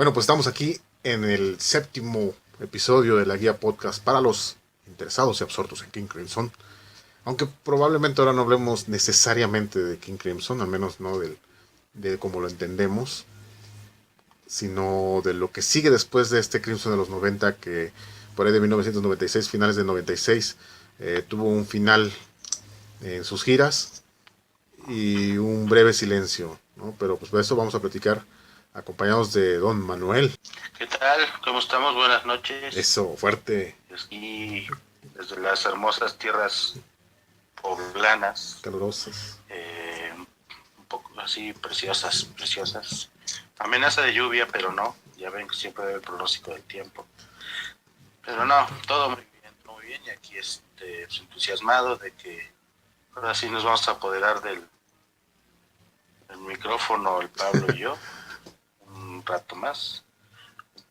Bueno, pues estamos aquí en el séptimo episodio de la guía podcast para los interesados y absortos en King Crimson. Aunque probablemente ahora no hablemos necesariamente de King Crimson, al menos no de cómo lo entendemos, sino de lo que sigue después de este Crimson de los 90, que por ahí de 1996, finales de 96, tuvo un final en sus giras y un breve silencio, ¿no? Pero pues por eso vamos a platicar acompañados de Don Manuel. ¿Qué tal? ¿Cómo estamos? Buenas noches. Eso, fuerte. Aquí desde las hermosas tierras poblanas. Calurosas. Un poco así, preciosas. Amenaza de lluvia, pero no. Ya ven que siempre hay el pronóstico del tiempo. Pero no, todo muy bien. Y aquí pues, entusiasmado de que ahora sí nos vamos a apoderar del micrófono, el Pablo y yo, un rato más.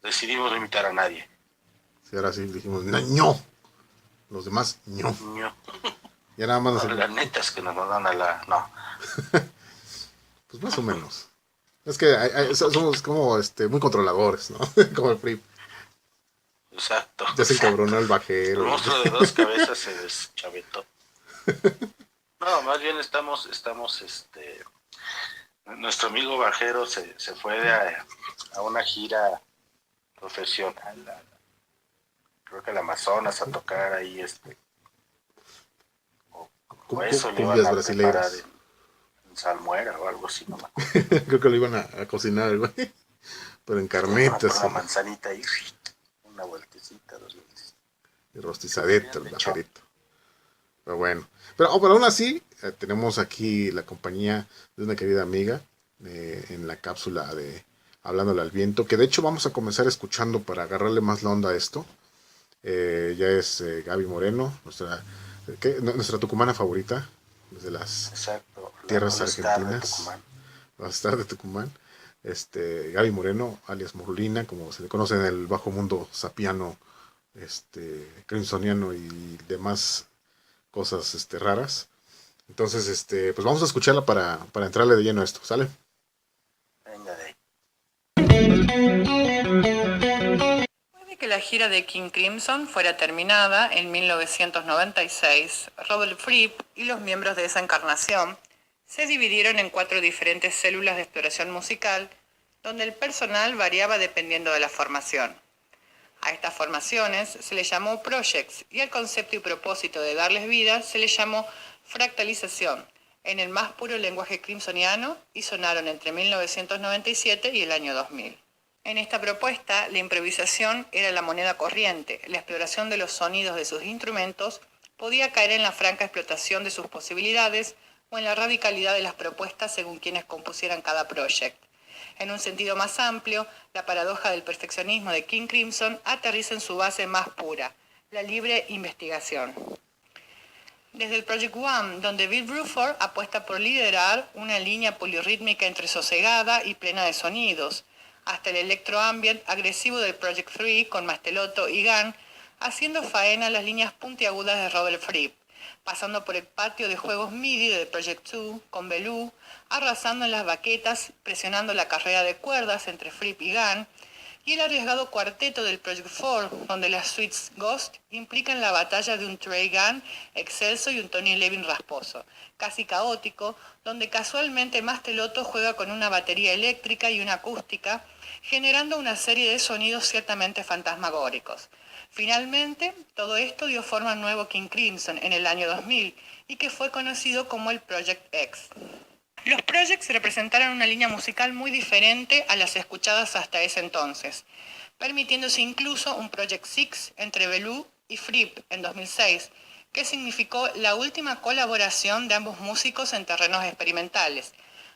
Decidimos no invitar a nadie. Sí, ahora sí dijimos, no. Los demás, no. Ya nada más. No, la neta es que nos mandan a la... No. Pues más o menos. Es que somos como muy controladores, ¿no? Como el PRI. Exacto. Ya se encabronó el bajero. El monstruo de dos cabezas se deschavetó. No, más bien estamos nuestro amigo bajero se fue a una gira profesional, creo que al Amazonas, a tocar ahí o eso le iban a preparar en salmuera o algo así, no me acuerdo. Creo que lo iban a cocinar, güey. Pero en carnitas. Una manzanita y una vueltecita, dos vueltas. Y rostizadito, el bajerito. Pero bueno. Pero aún así, tenemos aquí la compañía de una querida amiga en la cápsula de Hablándole al Viento, que de hecho vamos a comenzar escuchando para agarrarle más la onda a esto. Ya es Gaby Moreno, nuestra tucumana favorita, desde las tierras argentinas. Va a estar de Tucumán. Gaby Moreno, alias Morlina, como se le conoce en el bajo mundo sapiano, crimsoniano y demás cosas raras. Entonces, pues vamos a escucharla para entrarle de lleno a esto, ¿sale? Venga de ahí. Puede que la gira de King Crimson fuera terminada en 1996, Robert Fripp y los miembros de esa encarnación se dividieron en 4 diferentes células de exploración musical, donde el personal variaba dependiendo de la formación. A estas formaciones se les llamó projects y al concepto y propósito de darles vida se les llamó fractalización, en el más puro lenguaje crimsoniano, y sonaron entre 1997 y el año 2000. En esta propuesta, la improvisación era la moneda corriente. La exploración de los sonidos de sus instrumentos podía caer en la franca explotación de sus posibilidades o en la radicalidad de las propuestas según quienes compusieran cada project. En un sentido más amplio, la paradoja del perfeccionismo de King Crimson aterriza en su base más pura, la libre investigación. Desde el Project One, donde Bill Bruford apuesta por liderar una línea polirrítmica entre sosegada y plena de sonidos, hasta el electroambient agresivo del Project 3 con Mastelotto y Gunn, haciendo faena las líneas puntiagudas de Robert Fripp, pasando por el patio de juegos MIDI del Project 2 con Bellew, arrasando en las baquetas, presionando la carrera de cuerdas entre Fripp y Gunn, y el arriesgado cuarteto del Project 4, donde las suites Ghost implican la batalla de un Trey Gunn excelso y un Tony Levin rasposo, casi caótico, donde casualmente Mastelotto juega con una batería eléctrica y una acústica, generando una serie de sonidos ciertamente fantasmagóricos. Finalmente, todo esto dio forma al nuevo King Crimson en el año 2000 y que fue conocido como el Project X. Los projects representaron una línea musical muy diferente a las escuchadas hasta ese entonces, permitiéndose incluso un Project 6 entre Bellew y Fripp en 2006, que significó la última colaboración de ambos músicos en terrenos experimentales,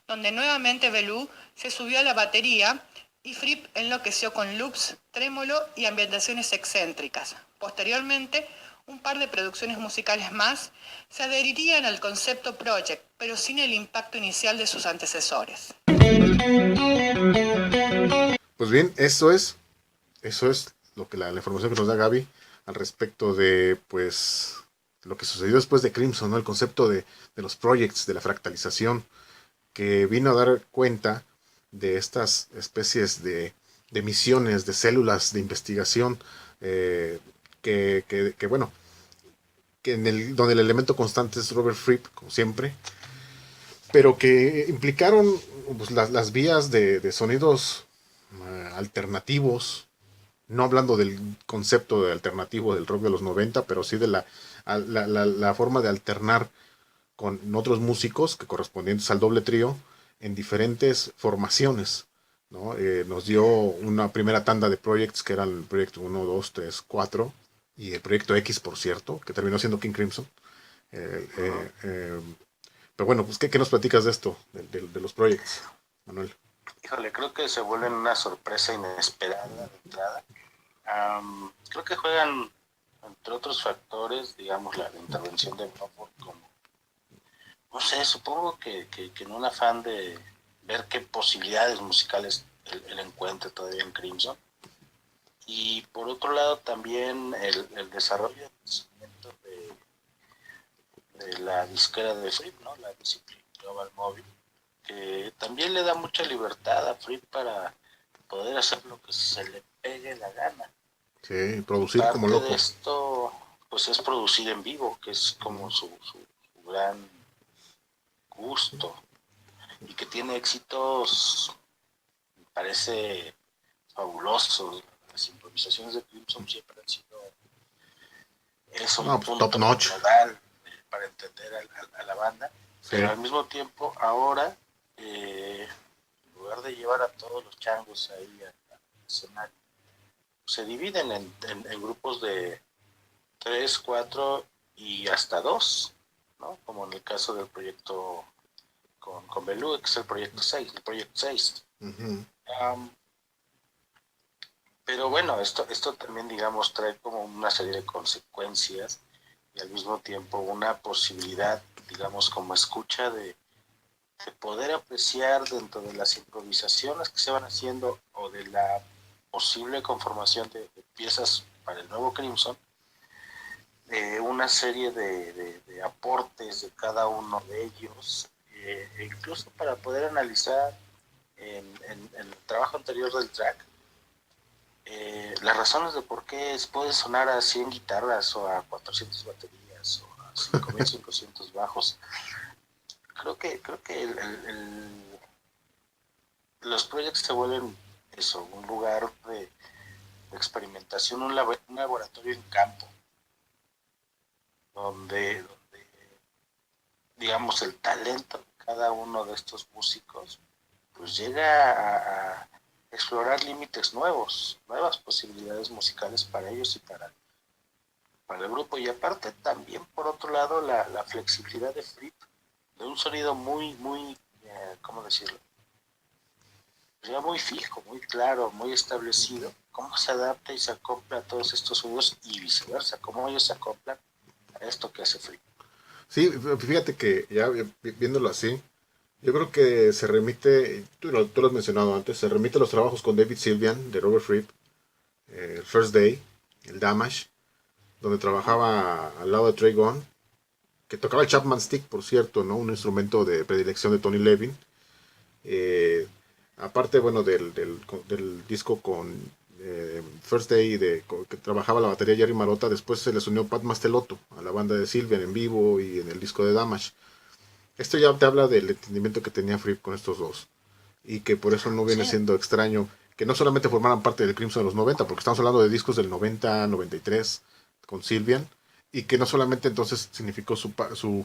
donde nuevamente Bellew se subió a la batería y Fripp enloqueció con loops, trémolo y ambientaciones excéntricas. Posteriormente, un par de producciones musicales más se adherirían al concepto project, pero sin el impacto inicial de sus antecesores. Pues bien, eso es lo que la información que nos da Gaby al respecto de, pues, lo que sucedió después de Crimson, ¿no? El concepto de los projects, de la fractalización, que vino a dar cuenta de estas especies de de misiones, de células de investigación, bueno, donde el elemento constante es Robert Fripp, como siempre, pero que implicaron pues, las vías de sonidos alternativos, no hablando del concepto de alternativo del rock de los 90, pero sí de la forma de alternar con otros músicos que correspondientes al doble trío en diferentes formaciones, ¿no? Nos dio una primera tanda de projects que eran el proyecto 1, 2, 3, 4 y el proyecto X, por cierto, que terminó siendo King Crimson. Eh, eh, eh, pero bueno, pues, ¿qué nos platicas de esto, de los projects, Manuel? Híjole, creo que se vuelven una sorpresa inesperada de entrada. Creo que juegan, entre otros factores, digamos, la intervención de Crawford como, no sé, supongo que en un afán de ver qué posibilidades musicales él encuentre todavía en Crimson. Y por otro lado también el desarrollo del conocimiento de la disquera de Fripp, ¿no? La Discipline Global Mobile, que también le da mucha libertad a Fripp para poder hacer lo que se le pegue la gana. Sí, Y producir como parte de loco. esto, pues es producir en vivo, que es como su gran gusto, y que tiene éxitos, me parece, fabulosos. Las improvisaciones de Crimson siempre han sido, es un No, pues top punto notch. nodal para entender a la banda, Sí. pero al mismo tiempo ahora, en lugar de llevar a todos los changos ahí al escenario, se dividen en grupos de 3, 4 y hasta 2, ¿no? Como en el caso del proyecto con Belú, que es el proyecto 6, el proyecto 6. Uh-huh. Pero bueno, esto también, digamos, trae como una serie de consecuencias y al mismo tiempo una posibilidad, digamos, como escucha de poder apreciar dentro de las improvisaciones que se van haciendo o de la posible conformación de piezas para el nuevo Crimson, una serie de aportes de cada uno de ellos, e incluso para poder analizar en el trabajo anterior del track, las razones de por qué puede sonar a 100 guitarras o a 400 baterías o a 5500 bajos. Creo que los proyectos se vuelven eso, un lugar de experimentación, un laboratorio en campo, donde digamos el talento de cada uno de estos músicos pues llega a explorar límites nuevos, nuevas posibilidades musicales para ellos y para el grupo. Y aparte también, por otro lado, la flexibilidad de Fripp, de un sonido muy, ¿cómo decirlo? Ya muy fijo, muy claro, muy establecido, cómo se adapta y se acopla a todos estos sonidos y viceversa, cómo ellos se acoplan a esto que hace Fripp. Sí, fíjate que ya viéndolo así, yo creo que se remite, tú lo has mencionado antes, se remite a los trabajos con David Sylvian de Robert Fripp, el First Day, el Damage, donde trabajaba al lado de Trey Gunn, que tocaba el Chapman Stick, por cierto, ¿no? Un instrumento de predilección de Tony Levin. Eh, Aparte, bueno, del disco con First Day, que trabajaba la batería Jerry Marotta, después se les unió Pat Mastelotto a la banda de Sylvian en vivo y en el disco de Damage. Esto ya te habla del entendimiento que tenía Fripp con estos dos. Y que por eso no viene Sí, siendo extraño que no solamente formaran parte del Crimson de los 90, porque estamos hablando de discos del 90, 93 con Sylvian, y que no solamente entonces significó su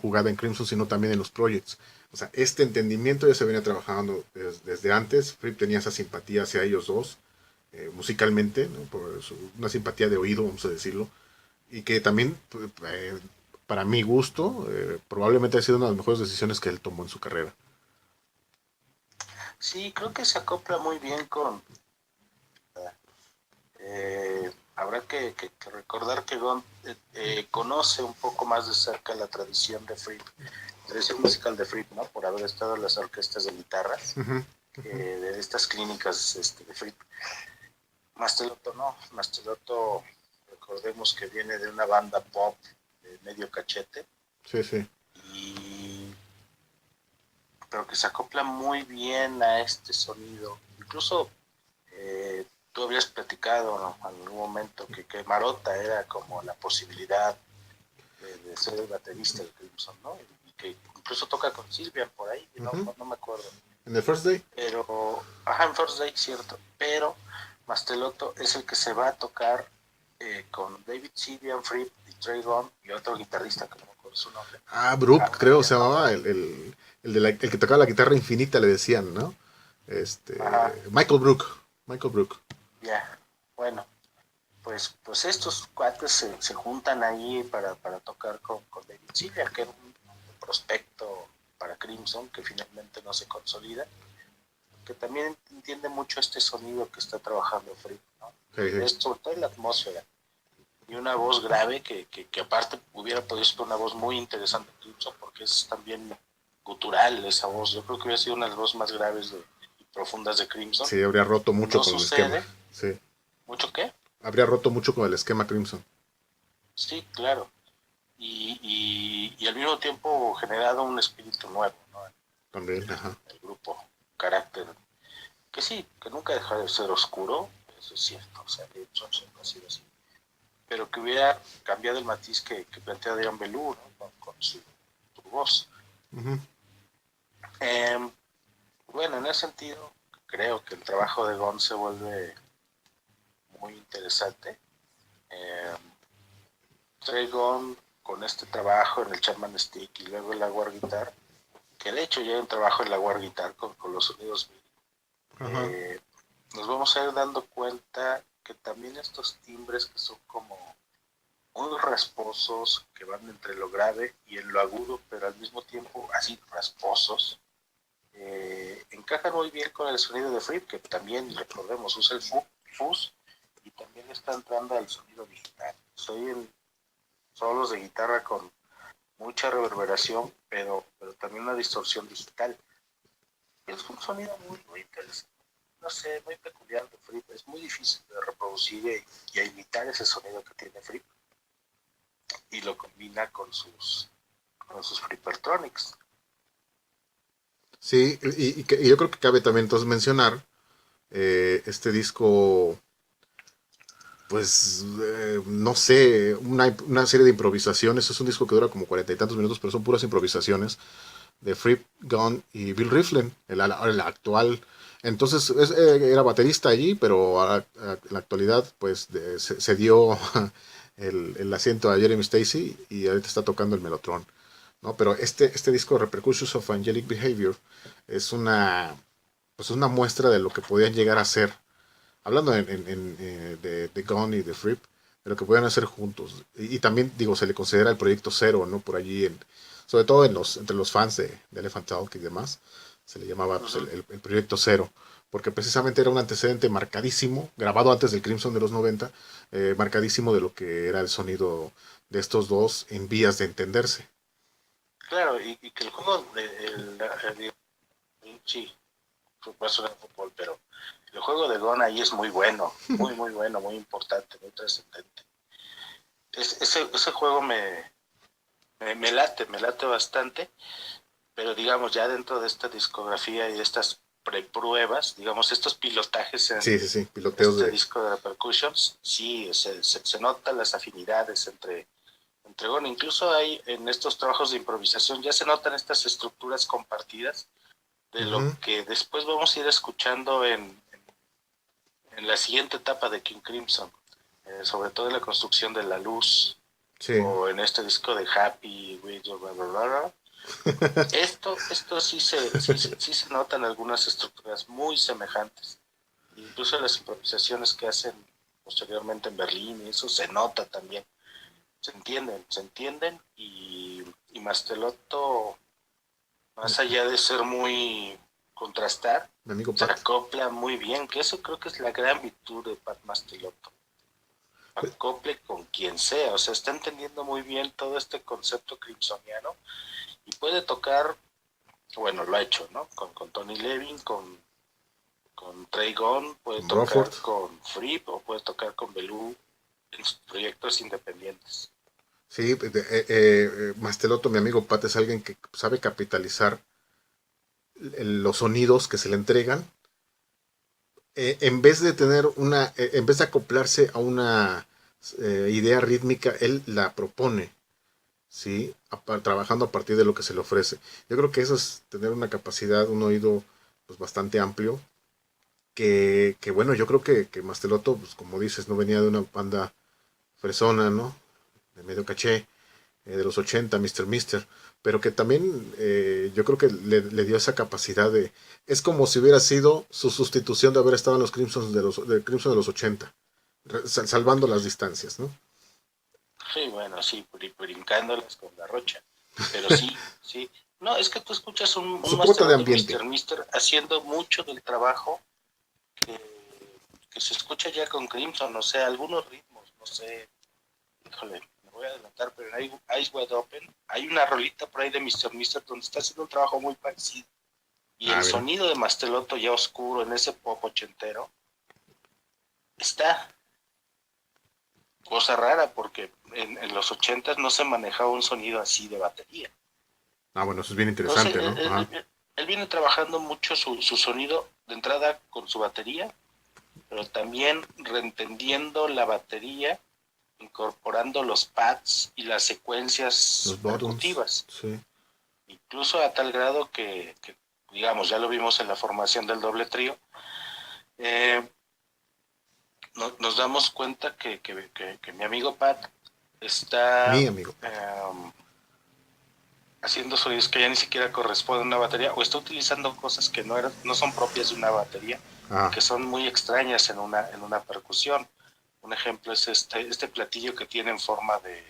jugada en Crimson, sino también en los projects. O sea, este entendimiento ya se venía trabajando desde antes. Fripp tenía esa simpatía hacia ellos dos, musicalmente, ¿no? Una simpatía de oído, vamos a decirlo, y que también, para mi gusto, probablemente ha sido una de las mejores decisiones que él tomó en su carrera. sí, creo que se acopla muy bien con... habrá que recordar que Gon conoce un poco más de cerca la tradición de Fripp, tradición musical de Fripp, ¿no? Por haber estado en las orquestas de guitarras, Uh-huh. de estas clínicas de Fripp. Mastelotto no, Mastelotto, recordemos que viene de una banda pop de medio cachete, Sí, sí. y, pero que se acopla muy bien a este sonido. Incluso tú habías platicado, ¿no?, en algún momento que Marotta era como la posibilidad de ser el baterista de Crimson, ¿no? Y que incluso toca con Sylvian por ahí, no me acuerdo. En el First Day. Pero, ajá, en First Day, cierto. Pero Mastelotto es el que se va a tocar con David Sylvian, Fripp y Trey Gunn y otro guitarrista que no me acuerdo su nombre. Brook, creo se llamaba, el que tocaba la guitarra infinita, le decían, ¿no? Ajá. Michael Brook. Ya, bueno, pues estos cuates se juntan ahí para tocar con David Sylvian, que era un prospecto para Crimson, que finalmente no se consolida, que también entiende mucho este sonido que está trabajando Fripp, ¿no? Es sobre todo en la atmósfera. Y una voz grave que aparte hubiera podido ser una voz muy interesante en Crimson, porque es también gutural esa voz. Yo creo que hubiera sido una de las voces más graves y profundas de Crimson. Sí, habría roto mucho no con sucede. el esquema. Sí. ¿Mucho qué? Habría roto mucho con el esquema Crimson. Sí, claro. Y al mismo tiempo generado un espíritu nuevo, ¿no? También, ajá. El grupo, carácter, que sí, que nunca deja de ser oscuro, eso es cierto, o sea, Crimson siempre ha sido así, pero que hubiera cambiado el matiz que plantea Adrián Belú, ¿no? con su voz. Uh-huh. Bueno, en ese sentido, creo que el trabajo de Gon se vuelve muy interesante. Trey Gunn con este trabajo en el Chapman Stick y luego el Jaguar Guitar, que de hecho ya hay un trabajo en el Jaguar Guitar con los sonidos MIDI. Nos vamos a ir dando cuenta que también estos timbres que son como muy rasposos, que van entre lo grave y en lo agudo, pero al mismo tiempo así rasposos, encajan muy bien con el sonido de Fripp, que también, recordemos, usa el fuzz y también está entrando al sonido digital. Soy en solos de guitarra con mucha reverberación, pero también una distorsión digital. Es un sonido muy interesante, no sé, muy peculiar de Fripp. Es muy difícil de reproducir y imitar ese sonido que tiene Fripp, y lo combina con sus Frippertronics. Sí, y yo creo que cabe también entonces mencionar este disco, pues no sé, una serie de improvisaciones. Es un disco que dura como 40 y tantos minutos, pero son puras improvisaciones de Fripp, Gunn y Bill Rieflin, el actual. Entonces era baterista allí, pero en la actualidad pues se dio el asiento a Jeremy Stacy y ahorita está tocando el Mellotron, ¿no? Pero este disco, Repercussions of Angelic Behavior, es pues una muestra de lo que podían llegar a ser, hablando de Gunn y de Fripp, de lo que podían hacer juntos. Y también, digo, se le considera el proyecto cero, ¿no? Por allí, sobre todo entre los fans de Elephant Talk y demás, se le llamaba pues, el proyecto cero, porque precisamente era un antecedente marcadísimo, grabado antes del Crimson de los 90, marcadísimo de lo que era el sonido de estos dos en vías de entenderse. Claro, y que el juego sí, fue de fútbol, pero el juego de Gon ahí es muy bueno, muy bueno, muy importante, muy trascendente. Ese juego me late bastante, pero digamos ya dentro de esta discografía y de estas prepruebas, digamos estos pilotajes en sí, piloteos este disco de Repercussions, sí, se notan las afinidades entre Gon. Incluso hay en estos trabajos de improvisación ya se notan estas estructuras compartidas de lo que después vamos a ir escuchando en la siguiente etapa de King Crimson, sobre todo en la construcción de la luz, sí, o en este disco de Happy, bla, bla, bla, bla. Esto sí se notan algunas estructuras muy semejantes, incluso las improvisaciones que hacen posteriormente en Berlín, y eso se nota también. Se entienden y Mastelotto, más allá de ser muy contrastar, mi amigo se Pat. acopla muy bien, que eso creo que es la gran virtud de Pat Mastelotto. Acople con quien sea, o sea, está entendiendo muy bien todo este concepto crimsoniano y puede tocar, bueno, lo ha hecho, ¿no? Con Tony Levin, con Trey Gunn, puede tocar Bruford, con Fripp o puede tocar con Belú en sus proyectos independientes. sí, Mastelotto, mi amigo Pat, es alguien que sabe capitalizar los sonidos que se le entregan en vez de tener en vez de acoplarse a una idea rítmica, él la propone, ¿sí? Trabajando a partir de lo que se le ofrece. Yo creo que eso es tener una capacidad, un oído pues bastante amplio, que bueno, yo creo que Mastelotto, pues como dices, no venía de una banda fresona, ¿no? De medio caché, de los 80, Mister, pero que también yo creo que le dio esa capacidad de... Es como si hubiera sido su sustitución de haber estado en los Crimson Crimson de los 80, salvando las distancias, ¿no? Sí, bueno, sí, brincándolas con la rocha. Pero sí, sí. No, es que tú escuchas un Su cuota de Mastelotto ambiente. Mister haciendo mucho del trabajo que, que se escucha ya con Crimson, o sea, algunos ritmos, no sé, híjole, me voy a adelantar, pero en Eyes Wide Open hay una rolita por ahí de Mister donde está haciendo un trabajo muy parecido. Y A el ver, sonido de Mastelotto ya oscuro en ese pop ochentero está cosa rara porque en los ochentas no se manejaba un sonido así de batería. bueno, eso es bien Entonces, interesante, ¿no? Ajá. él viene trabajando mucho su sonido de entrada con su batería, pero también reentendiendo la batería, incorporando los pads y las secuencias Los buttons, percutivas, sí. incluso a tal grado digamos, ya lo vimos en la formación del doble trío, eh, nos damos cuenta que mi amigo Pat está Mi amigo Pat. haciendo sonidos que ya ni siquiera corresponden a una batería o está utilizando cosas que no son propias de una batería y Ah, que son muy extrañas en una percusión. Un ejemplo es este platillo que tiene en forma de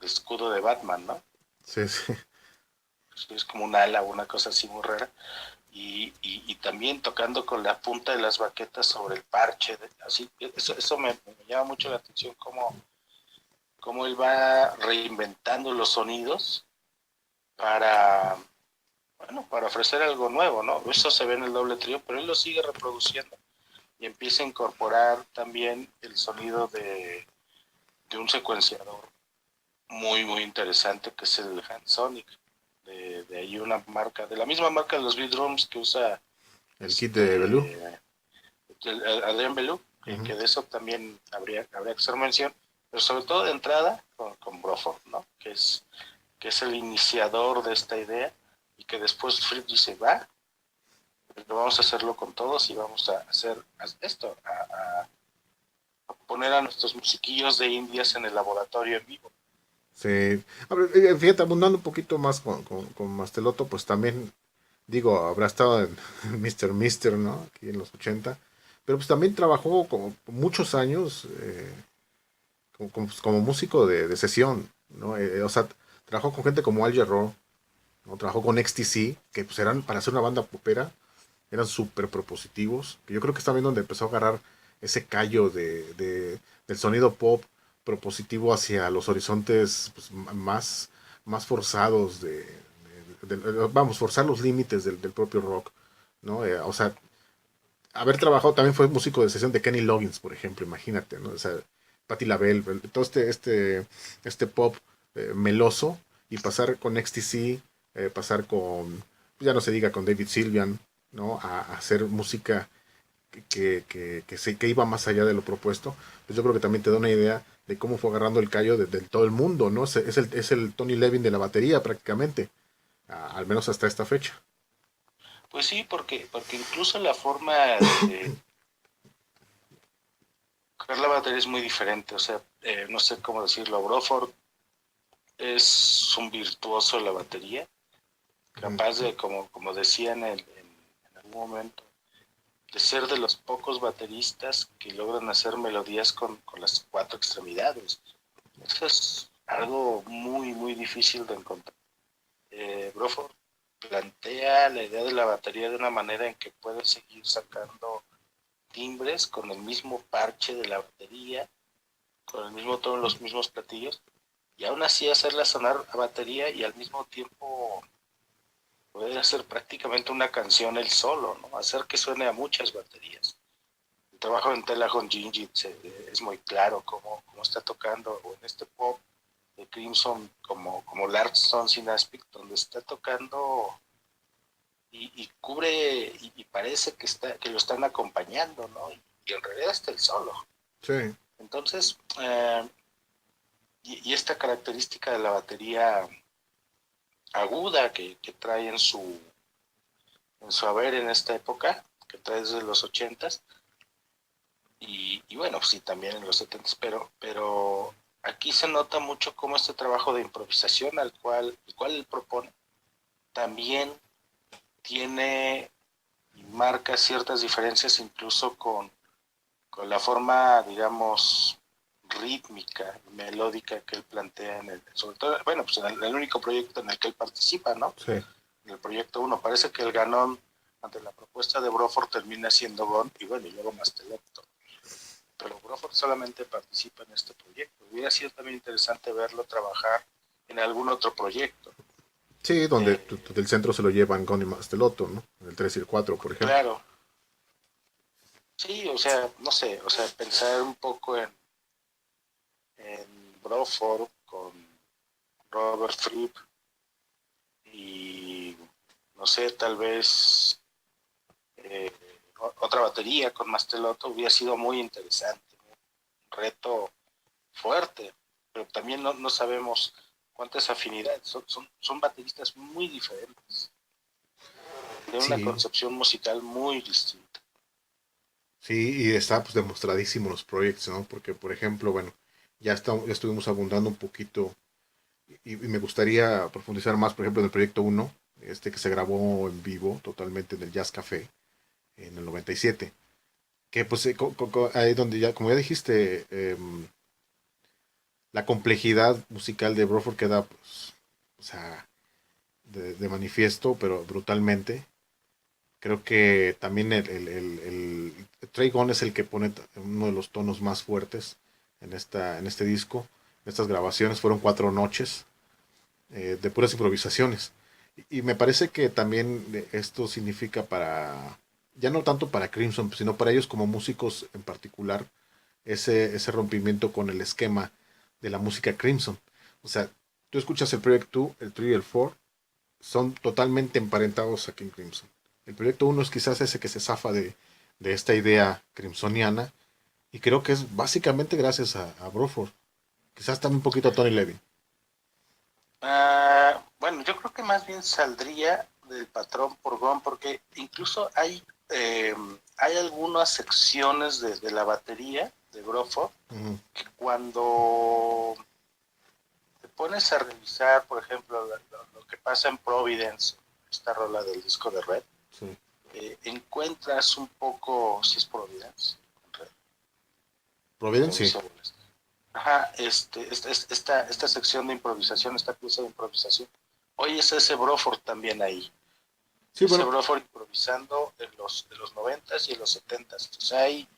escudo de Batman, ¿no? sí, sí. Es como un ala o una cosa así muy rara. Y también tocando con la punta de las baquetas sobre el parche. Así, eso me llama mucho la atención, cómo él va reinventando los sonidos para, bueno, para ofrecer algo nuevo, ¿no? Eso se ve en el doble trío, pero él lo sigue reproduciendo y empieza a incorporar también el sonido de un secuenciador muy, muy interesante que es el Hansonic. De ahí una marca, de la misma marca de los beat drums que usa El kit de Belú. Adrián Belú, que de eso también habría que hacer mención, pero sobre todo de entrada con Broford, ¿no? Que es el iniciador de esta idea y que después Fripp dice, va, pero vamos a hacerlo con todos y vamos a hacer esto, a poner a nuestros musiquillos de indias en el laboratorio en vivo. Sí. A ver, fíjate, abundando un poquito más con Mastelotto, pues también, digo, habrá estado en Mister, ¿no? Aquí en los 80. Pero pues también trabajó como muchos años como músico de sesión, ¿no? O sea, trabajó con gente como Al Jarreau, ¿no? Trabajó con XTC, que pues eran, para hacer una banda popera, eran súper propositivos. Que yo creo que es también donde empezó a agarrar ese callo del sonido pop propositivo hacia los horizontes pues, más forzados vamos, forzar los límites del propio rock, ¿no? O sea, haber trabajado también fue músico de sesión de Kenny Loggins, por ejemplo, imagínate, ¿no? O sea, Patti LaBelle, todo este pop meloso y pasar con XTC, pasar con, ya no se diga con David Sylvian, ¿no? A hacer música que iba más allá de lo propuesto, pues yo creo que también te da una idea de cómo fue agarrando el callo de todo el mundo, ¿no? Es el Tony Levin de la batería prácticamente, al menos hasta esta fecha. Pues sí, porque incluso la forma de tocar la batería es muy diferente, o sea, no sé cómo decirlo, Broford es un virtuoso de la batería, Ujú. capaz de, como decía en algún momento, de ser de los pocos bateristas que logran hacer melodías con las cuatro extremidades. Eso es algo muy, muy difícil de encontrar. Broford plantea la idea de la batería de una manera en que puede seguir sacando timbres con el mismo parche de la batería, con el mismo tono, los mismos platillos, y aún así hacerla sonar a batería y al mismo tiempo poder hacer prácticamente una canción él solo, ¿no? Hacer que suene a muchas baterías. El trabajo en Tela con Gingy es muy claro cómo está tocando, o en este pop de Crimson como Lark Stones in Aspic, donde está tocando y cubre, y parece que lo están acompañando, ¿no? Y en realidad está el solo. Sí. Entonces, y esta característica de la batería aguda que trae en su haber en esta época, que trae desde los 80s, y bueno, sí, también en los 70s, pero aquí se nota mucho cómo este trabajo de improvisación el cual él propone, también tiene y marca ciertas diferencias incluso con la forma, digamos, rítmica, melódica que él plantea sobre todo, bueno, pues en el único proyecto en el que él participa, ¿no? Sí. En el proyecto 1. Parece que el ganón ante la propuesta de Bruford termina siendo Gon y bueno, y luego Mastelotto. Pero Bruford solamente participa en este proyecto. Hubiera sido también interesante verlo trabajar en algún otro proyecto. Sí, donde el centro se lo llevan Gon y Mastelotto, ¿no? En el 3 y el 4, por ejemplo. Claro. Sí, o sea, no sé, o sea, pensar un poco en Bruford con Robert Fripp y no sé, tal vez eh, otra batería con Mastelotto hubiera sido muy interesante, un reto fuerte, pero también no sabemos cuántas afinidades, son bateristas muy diferentes, de una Sí, concepción musical muy distinta. sí, y está pues demostradísimo los proyectos, ¿no? Porque, por ejemplo, bueno, ya estuvimos abundando un poquito y me gustaría profundizar más, por ejemplo, en el proyecto uno que se grabó en vivo totalmente en el Jazz Café en el 97, que pues ahí donde ya, como ya dijiste, la complejidad musical de Bruford queda, pues, o sea, de manifiesto, pero brutalmente. Creo que también Trey Gunn es el que pone uno de los tonos más fuertes en este disco. Estas grabaciones fueron 4 noches de puras improvisaciones. Y me parece que también esto significa ya no tanto para Crimson, sino para ellos como músicos en particular, ese rompimiento con el esquema de la música Crimson. O sea, tú escuchas el Project 2, el 3 y el 4, son totalmente emparentados a King Crimson. El proyecto 1 es quizás ese que se zafa de esta idea crimsoniana, y creo que es básicamente gracias a Bruford. Quizás también un poquito a Tony Levin. Bueno, yo creo que más bien saldría del patrón por Gon, porque incluso hay algunas secciones de la batería de Bruford Uh-huh. que cuando te pones a revisar, por ejemplo, lo que pasa en Providence, esta rola del disco de Red, Sí. encuentras un poco, si es Providence, Red, Providence, sí. ajá, esta sección de improvisación, esta pieza de improvisación, hoy es ese Bruford también ahí, Sí, ese bueno, Bruford improvisando de los 90s y en los 70s, o sea, hay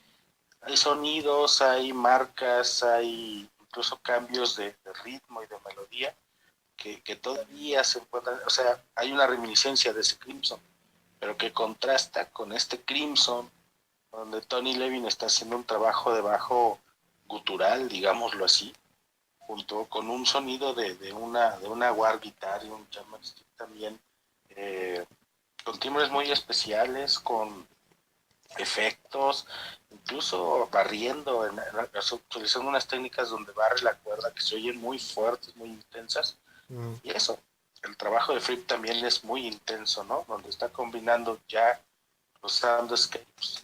sonidos, hay marcas, hay incluso cambios de ritmo y de melodía que todavía se encuentran, o sea, hay una reminiscencia de ese Crimson, pero que contrasta con este Crimson, donde Tony Levin está haciendo un trabajo de bajo gutural, digámoslo así, junto con un sonido de una war guitar y un German-stick también, eh, con timbres muy especiales, con efectos, incluso barriendo, utilizando unas técnicas donde barre la cuerda que se oyen muy fuertes, muy intensas, uh, y eso, el trabajo de Fripp también es muy intenso, ¿no? Donde está combinando ya los soundscapes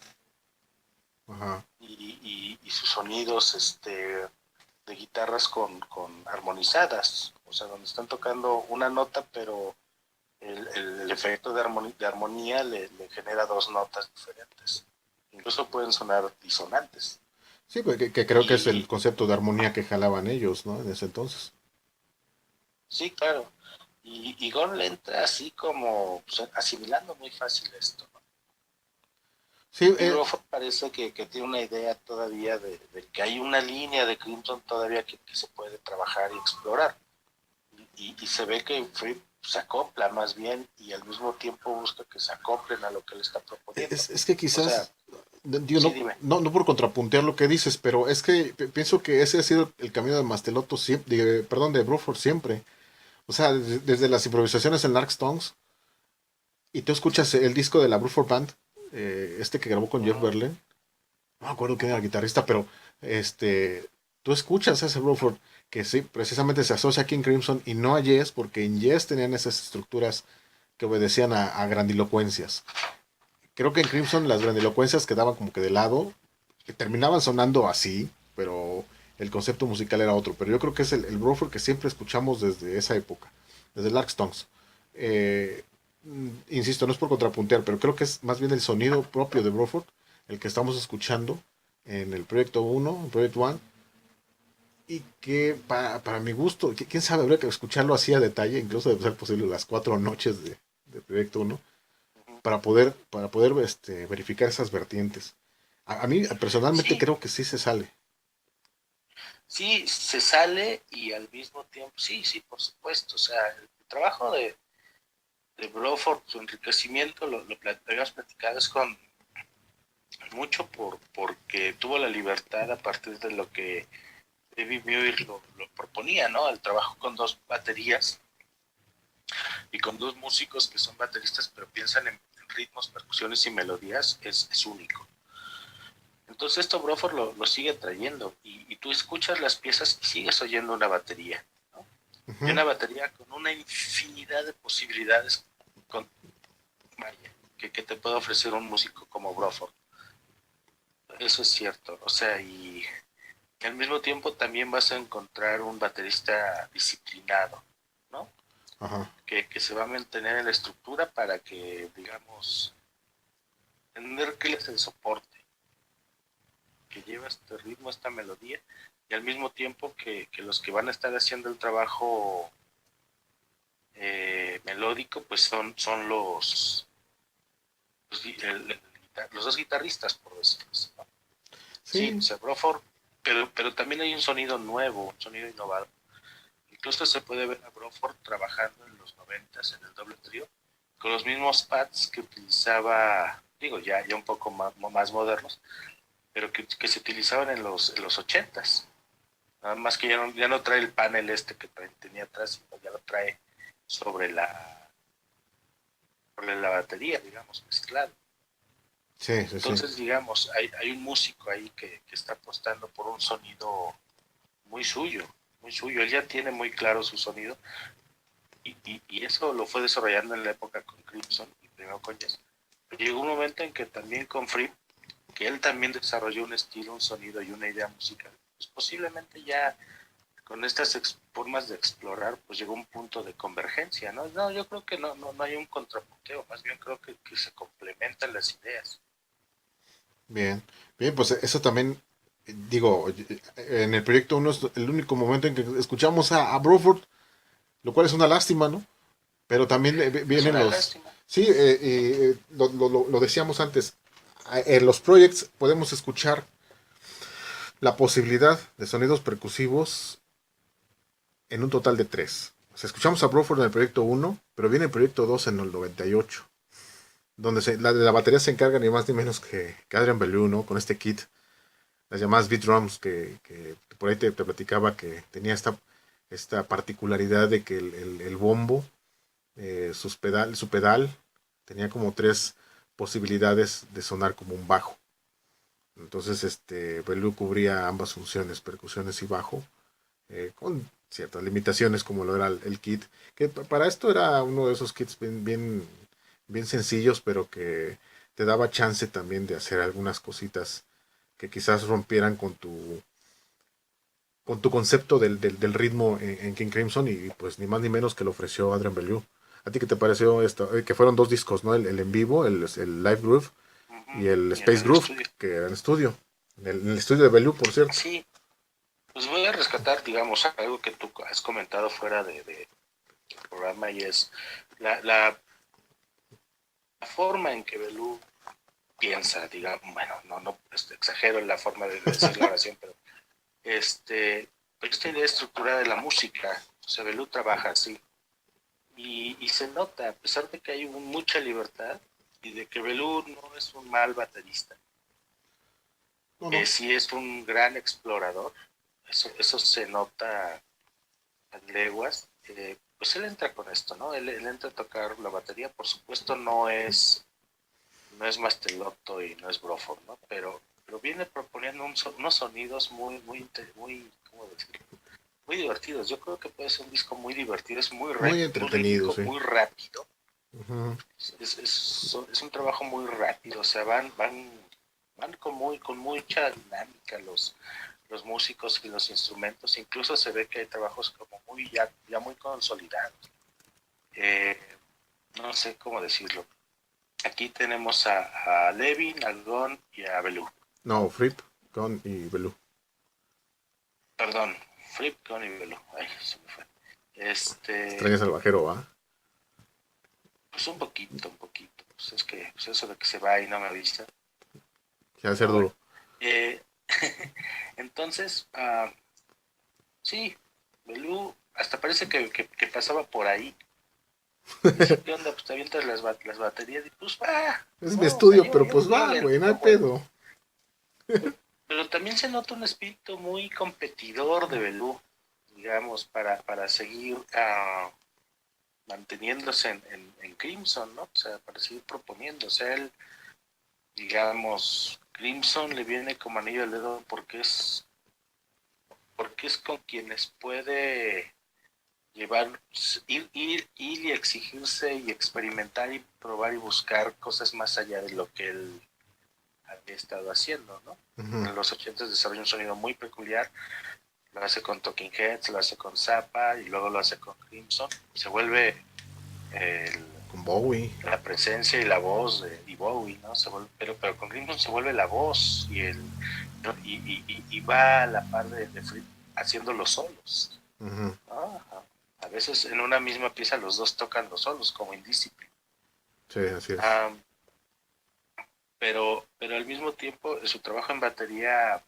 ajá. y sus sonidos de guitarras con armonizadas, o sea, donde están tocando una nota, pero el efecto de armonía le genera dos notas diferentes. Incluso pueden sonar disonantes. Sí, pues, que creo que es el Y concepto de armonía que jalaban ellos, ¿no? En ese entonces. sí, claro. Y Gon le entra así como pues, asimilando muy fácil esto, ¿no? Sí, Y Bruford parece que tiene una idea todavía de que hay una línea de Crimson todavía que se puede trabajar y explorar. Y se ve que Fripp se acopla más bien y al mismo tiempo busca que se acoplen a lo que le está proponiendo. es que O sea, quizás, digo, sí, dime. no por contrapuntear lo que dices, pero es que pienso que ese ha sido el camino de Mastelotto siempre, perdón, de Bruford siempre. O sea, desde las improvisaciones en Lark Stones y tú escuchas el disco de la Bruford Band, este que grabó con Jeff Ujú, Berlin, no me acuerdo quién era ujú. el guitarrista, pero tú escuchas a ese Bruford que sí, precisamente se asocia a King Crimson y no a Yes, porque en Yes tenían esas estructuras que obedecían a grandilocuencias. Creo que en Crimson las grandilocuencias quedaban como que de lado, que terminaban sonando así, pero el concepto musical era otro. Pero yo creo que es el Bruford que siempre escuchamos desde esa época, desde Lark Stones. Eh, Insisto, no es por contrapuntear, pero creo que es más bien el sonido propio de Bruford el que estamos escuchando en el proyecto uno, en Project One, y que para mi gusto, quién sabe, habría que escucharlo así a detalle, incluso de ser posible las 4 noches de proyecto uno Ujú. para poder verificar esas vertientes. A mí personalmente Sí, creo que sí se sale. sí, se sale y al mismo tiempo, sí, sí, por supuesto. O sea, el trabajo de Broford, su enriquecimiento, habíamos platicado, es con mucho porque tuvo la libertad a partir de lo que David Muir lo proponía, ¿no? El trabajo con dos baterías y con dos músicos que son bateristas, pero piensan en ritmos, percusiones y melodías, es único. Entonces esto Broford lo sigue trayendo y tú escuchas las piezas y sigues oyendo una batería, ¿no? Y Ujú. una batería con una infinidad de posibilidades con, vaya, que te puede ofrecer un músico como Broford. Eso es cierto, o sea, y al mismo tiempo también vas a encontrar un baterista disciplinado, ¿no? Ajá. Que se va a mantener en la estructura para que, digamos, entender que él es el soporte, que lleva este ritmo, esta melodía, y al mismo tiempo que los que van a estar haciendo el trabajo melódico, pues son los dos guitarristas, por decirlo así, ¿no? Sí, Sí. se Broford, pero también hay un sonido nuevo, un sonido innovador. Incluso se puede ver a Broford trabajando en los noventas en el doble trío, con los mismos pads que utilizaba, digo, ya un poco más modernos, pero que se utilizaban en los 80s. Nada más que ya no trae el panel este que tenía atrás, sino ya lo trae sobre la, sobre la batería, digamos, mezclado. Sí, sí, sí. Entonces, digamos, hay un músico ahí que está apostando por un sonido muy suyo, muy suyo. Él ya tiene muy claro su sonido y eso lo fue desarrollando en la época con Crimson y primero con Jazz. Pero llegó un momento en que también con Fripp, que él también desarrolló un estilo, un sonido y una idea musical, pues posiblemente ya con estas formas de explorar, pues llegó un punto de convergencia, ¿no? No, yo creo que no hay un contrapunteo, más bien creo que se complementan las ideas. Bien. Bien, pues eso también, digo, en el proyecto uno es el único momento en que escuchamos a Bruford, lo cual es una lástima, ¿no? Pero también Es vienen una los... lástima. Sí, lo decíamos antes. En los projects podemos escuchar la posibilidad de sonidos percusivos en un total de tres. O sea, escuchamos a Bruford en el proyecto uno, pero viene el proyecto 2 en el 98, donde la batería se encarga ni más ni menos que Adrian Belew, ¿no? Con este kit, las llamadas beat drums, que por ahí te platicaba que tenía esta particularidad de que el bombo, su pedal, tenía como tres posibilidades de sonar como un bajo. Entonces, Belew cubría ambas funciones, percusiones y bajo, con ciertas limitaciones como lo era el kit, que para esto era uno de esos kits bien sencillos, pero que te daba chance también de hacer algunas cositas que quizás rompieran con tu concepto del ritmo en King Crimson, y pues ni más ni menos que lo ofreció Adrian Belew. ¿A ti qué te pareció esto? Que fueron dos discos, ¿no? El en vivo, el Live Groove, Uh-huh. y el Y en Space el Groove, estudio. que era en estudio. En el estudio de Belew, por cierto. Sí, pues voy a rescatar, digamos, algo que tú has comentado fuera del programa y es la, la, la forma en que Belú piensa, digamos, bueno, no exagero en la forma de decir la oración, pero esta idea estructurada de la música, o sea, Belú trabaja así. Y se nota, a pesar de que hay mucha libertad y de que Belú no es un mal baterista, No, que no. sí es un gran explorador, eso se nota a leguas. pues él entra con esto, ¿no? Él entra a tocar la batería, por supuesto no es Mastelotto y no es Bruford, ¿no? Pero viene proponiendo unos sonidos muy, ¿cómo decirlo? Muy divertidos. Yo creo que puede ser un disco muy divertido, es Muy muy entretenido, rítmico, sí. muy rápido. Ujú. Es un trabajo muy rápido, o sea, van con mucha dinámica los músicos y los instrumentos. Incluso se ve que hay trabajos como ya muy consolidados. Eh, no sé cómo decirlo. Aquí tenemos a Levin, a Gon y a Belú. No, Fripp, Gunn y Belú. Perdón, Fripp, Gon y Belú. Ay, se me fue. Extrañas al bajero, ¿va? Pues un poquito, un poquito. Pues es que pues eso de que se va y no me avisa. Que ha de ser Pero bueno. duro. Eh, entonces, sí, Belú hasta parece que pasaba por ahí. Dice, ¿qué onda? Pues te avientas las baterías y pues va. Es mi No, o sea, estudio, pero pues yo va, le güey, no hay entiendo, pedo. pero también se nota un espíritu muy competidor de Belú, digamos, para seguir manteniéndose en Crimson, ¿no? O sea, para seguir proponiendo. O sea, él, digamos, Crimson le viene como anillo al dedo porque es con quienes puede llevar, ir y exigirse y experimentar y probar y buscar cosas más allá de lo que él había estado haciendo, ¿no? Ujú. En los 80 desarrolla un sonido muy peculiar, lo hace con Talking Heads, lo hace con Zappa y luego lo hace con Crimson, y se vuelve el, Con Bowie. la presencia y la voz de Bowie, ¿no? Pero con Crimson se vuelve la voz y va a la par de Fripp haciendo los solos. Ujú. ¿No? A veces en una misma pieza los dos tocan los solos, como Indiscipline. Sí, así es. Um, pero al mismo tiempo su trabajo en batería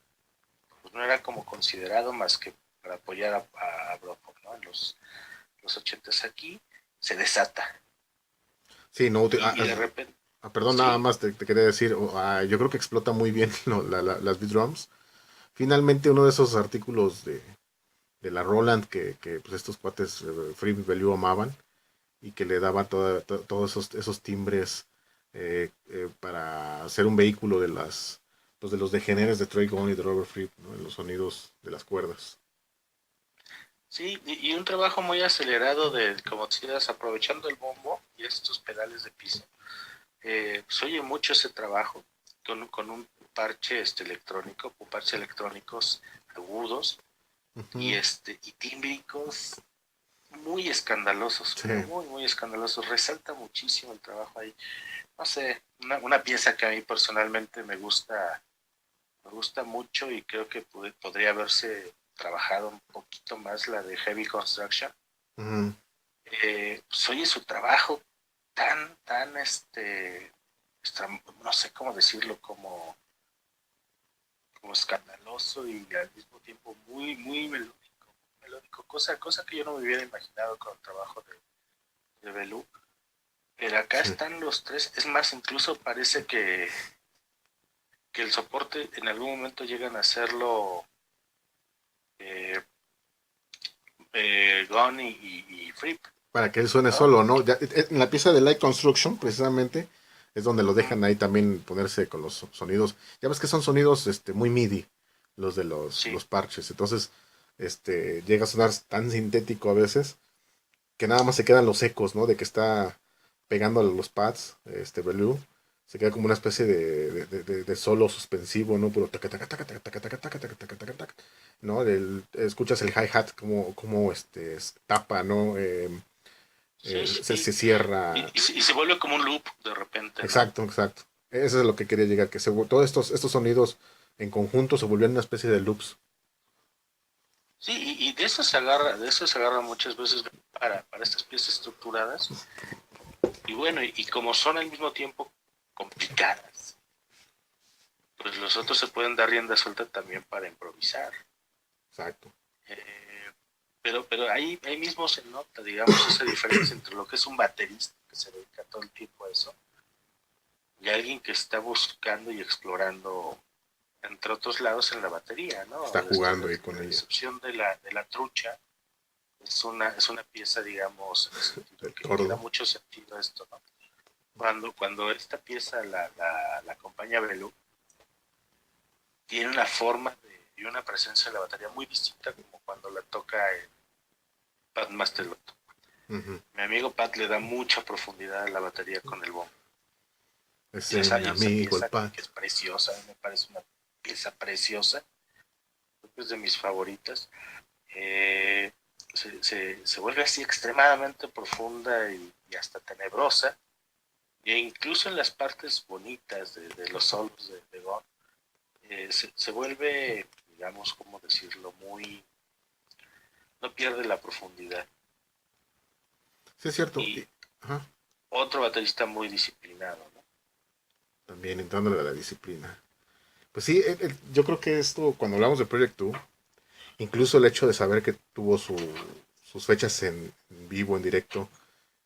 pues, no era como considerado más que para apoyar a Brocco, ¿no? En los 80s aquí se desata Sí, no, y de repente, perdón, nada sí, más te quería decir, yo creo que explota muy bien las beat drums. Finalmente uno de esos artículos de la Roland que pues estos cuates Fripp y Bellew amaban y que le daban todos esos timbres para hacer un vehículo de pues de los degeneres de Trey Gunn y de Robert Fripp, ¿no? En los sonidos de las cuerdas. sí, y un trabajo muy acelerado como decías, aprovechando el bombo y estos pedales de piso. Se oye mucho ese trabajo con un parche electrónico, con parches electrónicos agudos Ujú. y tímbricos muy escandalosos, Sí, muy escandalosos. Resalta muchísimo el trabajo ahí. No sé, una pieza que a mí personalmente me gusta mucho y creo que podría haberse trabajado un poquito más, la de Heavy Construction. ujú. Pues oye su trabajo tan, no sé cómo decirlo, como escandaloso y al mismo tiempo muy melódico, cosa que yo no me hubiera imaginado con el trabajo de Belú. Pero acá Sí. están los tres, es más, incluso parece que el soporte en algún momento llegan a hacerlo eh, Gunn y Fripp, Para que él suene ¿no? solo, ¿no? En la pieza de Light Construction, precisamente, es donde lo Uh-huh. dejan ahí también ponerse con los sonidos. Ya ves que son sonidos muy MIDI, los de Sí, los parches. Entonces, llega a sonar tan sintético a veces que nada más se quedan los ecos, ¿no? De que está pegando a los pads, Bellew. Se queda como una especie de solo suspensivo, ¿no? Puro taca, taca, taca, taca, taca, taca, taca, taca, taca, taca, taca, ¿no? Escuchas el hi-hat como tapa, ¿no? Se sí. cierra. Y se vuelve como un loop de repente, ¿no? Exacto, exacto. Eso es lo que quería llegar, que todos estos sonidos en conjunto se volvían una especie de loops. Sí, y de eso se agarra muchas veces para estas piezas estructuradas. Y bueno, y como son al mismo tiempo complicadas, pues los otros se pueden dar rienda suelta también para improvisar. Exacto. Eh, pero ahí mismo se nota, digamos, esa diferencia entre lo que es un baterista que se dedica todo el tiempo a eso y alguien que está buscando y explorando entre otros lados en la batería, ¿no? Está jugando ahí con La ella. excepción de la trucha, es una pieza, digamos, en el sentido que Gordo. da mucho sentido a esto, ¿no? Cuando esta pieza la acompaña Belú, tiene una forma y una presencia de la batería muy distinta como cuando la toca el Pat Mastelotto. Uh-huh. Mi amigo Pat le da mucha profundidad a la batería con el bombo. Ese Esa, mi esa amigo, el pieza Pat. que es preciosa, me parece una pieza preciosa, es de mis favoritas. Eh, se vuelve así extremadamente profunda y hasta tenebrosa, e incluso en las partes bonitas de los solos de Gon, se vuelve, digamos, ¿cómo decirlo? No pierde la profundidad. Sí, es cierto. Y Ajá. otro baterista muy disciplinado, ¿no? También entrándole a la disciplina. Pues sí, yo creo que esto, cuando hablamos de Project 2, incluso el hecho de saber que tuvo sus fechas en vivo, en directo,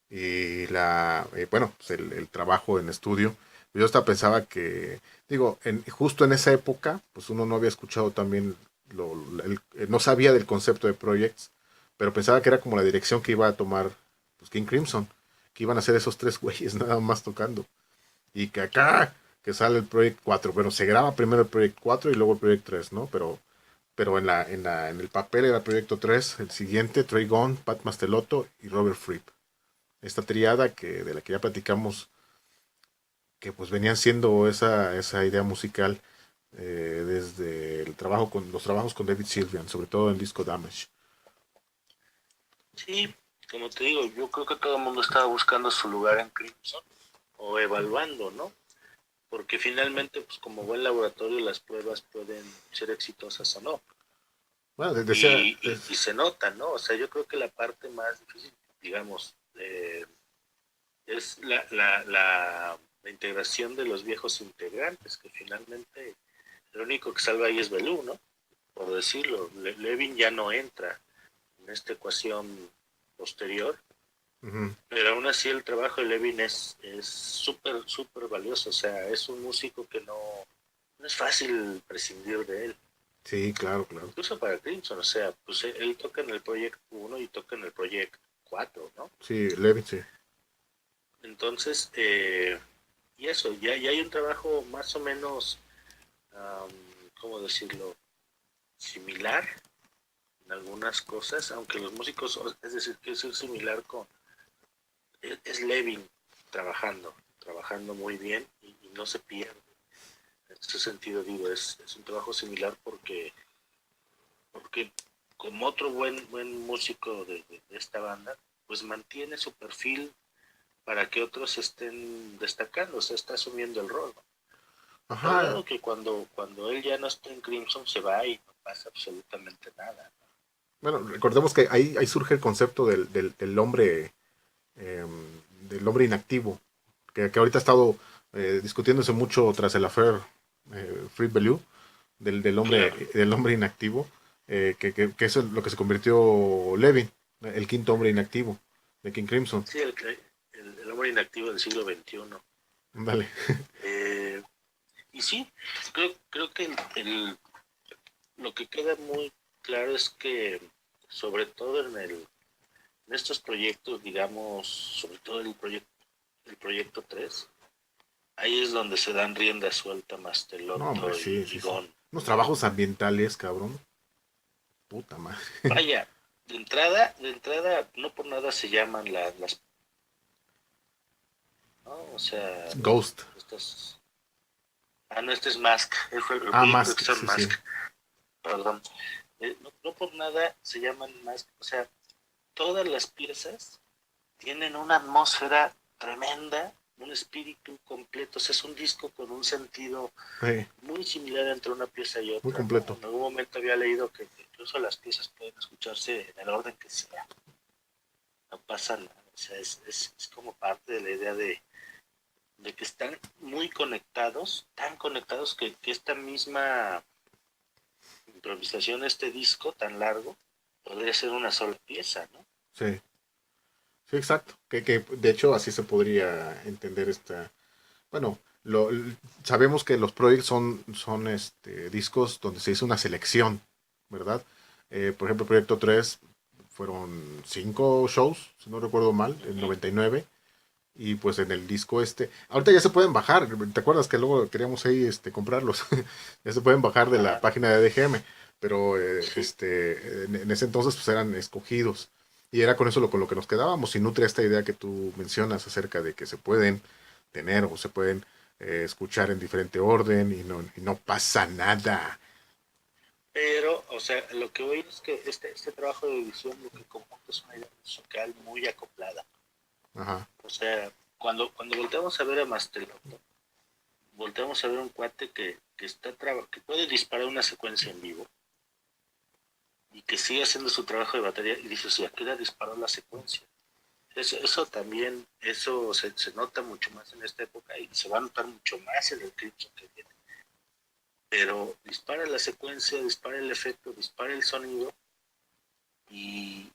y bueno, pues el trabajo en estudio, yo hasta pensaba que, digo, justo en esa época, pues uno no había escuchado también, no sabía del concepto de Projects, pero pensaba que era como la dirección que iba a tomar pues, King Crimson, que iban a ser esos tres güeyes nada más tocando. Y que acá, que sale el Project 4. Bueno, se graba primero el Project 4 y luego el Project 3, ¿no? Pero en el papel era el Proyecto 3, el siguiente, Trey Gunn, Pat Mastelotto y Robert Fripp. Esta triada de la que ya platicamos, que pues venían siendo esa idea musical desde los trabajos con David Sylvian, sobre todo en disco Damage. Sí, como te digo, yo creo que todo el mundo estaba buscando su lugar en Crimson o evaluando, ¿no? Porque finalmente, pues como buen laboratorio, las pruebas pueden ser exitosas o no. Bueno, Y se nota, ¿no? O sea, yo creo que la parte más difícil, digamos, es la integración de los viejos integrantes, que finalmente lo único que salva ahí es Belú, ¿no? Por decirlo, Levin ya no entra en esta ecuación posterior, uh-huh. pero aún así el trabajo de Levin es súper, súper valioso, o sea, es un músico que no es fácil prescindir de él. Sí, claro, claro. Incluso para Crimson, o sea, pues él toca en el Project 1 y toca en el Project 4, ¿no? Sí, Levin, sí. Entonces, y eso, ya hay un trabajo más o menos, ¿cómo decirlo? Similar en algunas cosas, aunque los músicos, es decir, que es similar es Levin trabajando muy bien y no se pierde. En ese sentido digo, es un trabajo similar porque como otro buen músico de esta banda, pues mantiene su perfil para que otros estén destacando, o sea, está asumiendo el rol, ¿no? Al Ajá. grado que cuando él ya no está en Crimson se va y no pasa absolutamente nada. Bueno, recordemos que ahí surge el concepto del hombre eh, del hombre inactivo, que ahorita ha estado discutiéndose mucho tras el affair Free Bellew, Claro. del hombre inactivo, que eso es lo que se convirtió Levin, el quinto hombre inactivo de King Crimson. Sí, el hombre inactivo del siglo XXI. Dale. Eh, y sí, creo que lo que queda muy claro es que, sobre todo en estos proyectos, digamos, sobre todo el proyecto 3, ahí es donde se dan rienda suelta No, hombre, Mastelotto sí, y sí, sí. Gon. Unos trabajos ambientales, cabrón. Puta madre. Vaya, de entrada, no por nada se llaman las, ¿no? O sea, Ghost. estas. Ah, no, este es Mask, el Ah, proyecto Mask, Exxon sí, sí. Mask, perdón. No por nada se llaman Mask, o sea, todas las piezas tienen una atmósfera tremenda, un espíritu completo, o sea, es un disco con un sentido muy similar entre una pieza y Muy otra, ¿no? completo. En algún momento había leído que incluso las piezas pueden escucharse en el orden que sea, no pasa nada, o sea, es como parte de la idea de que están muy conectados, tan conectados que esta misma improvisación, este disco tan largo, podría ser una sola pieza, ¿no? Sí, sí, exacto. Que de hecho así se podría entender esta. Bueno, sabemos que los projects son discos donde se hizo una selección, ¿verdad? Por ejemplo, Proyecto 3 fueron 5 shows, si no recuerdo mal, en 99. Y pues en el disco ahorita ya se pueden bajar. ¿Te acuerdas que luego queríamos ahí comprarlos? Ya se pueden bajar de la Ajá, página de DGM, pero sí, en ese entonces pues eran escogidos. Y era con eso con lo que nos quedábamos. Y nutre esta idea que tú mencionas acerca de que se pueden tener o se pueden escuchar en diferente orden y no pasa nada. pero, o sea, lo que voy es que este trabajo de edición lo que conjunta es una idea musical muy acoplada. Ajá. O sea, cuando volteamos a ver a Mastelotto, volteamos a ver un cuate que puede disparar una secuencia en vivo y que sigue haciendo su trabajo de batería y dice, si aquí la disparó la secuencia. Eso también, eso se nota mucho más en esta época y se va a notar mucho más en el Crimson que viene. Pero dispara la secuencia, dispara el efecto, dispara el sonido y,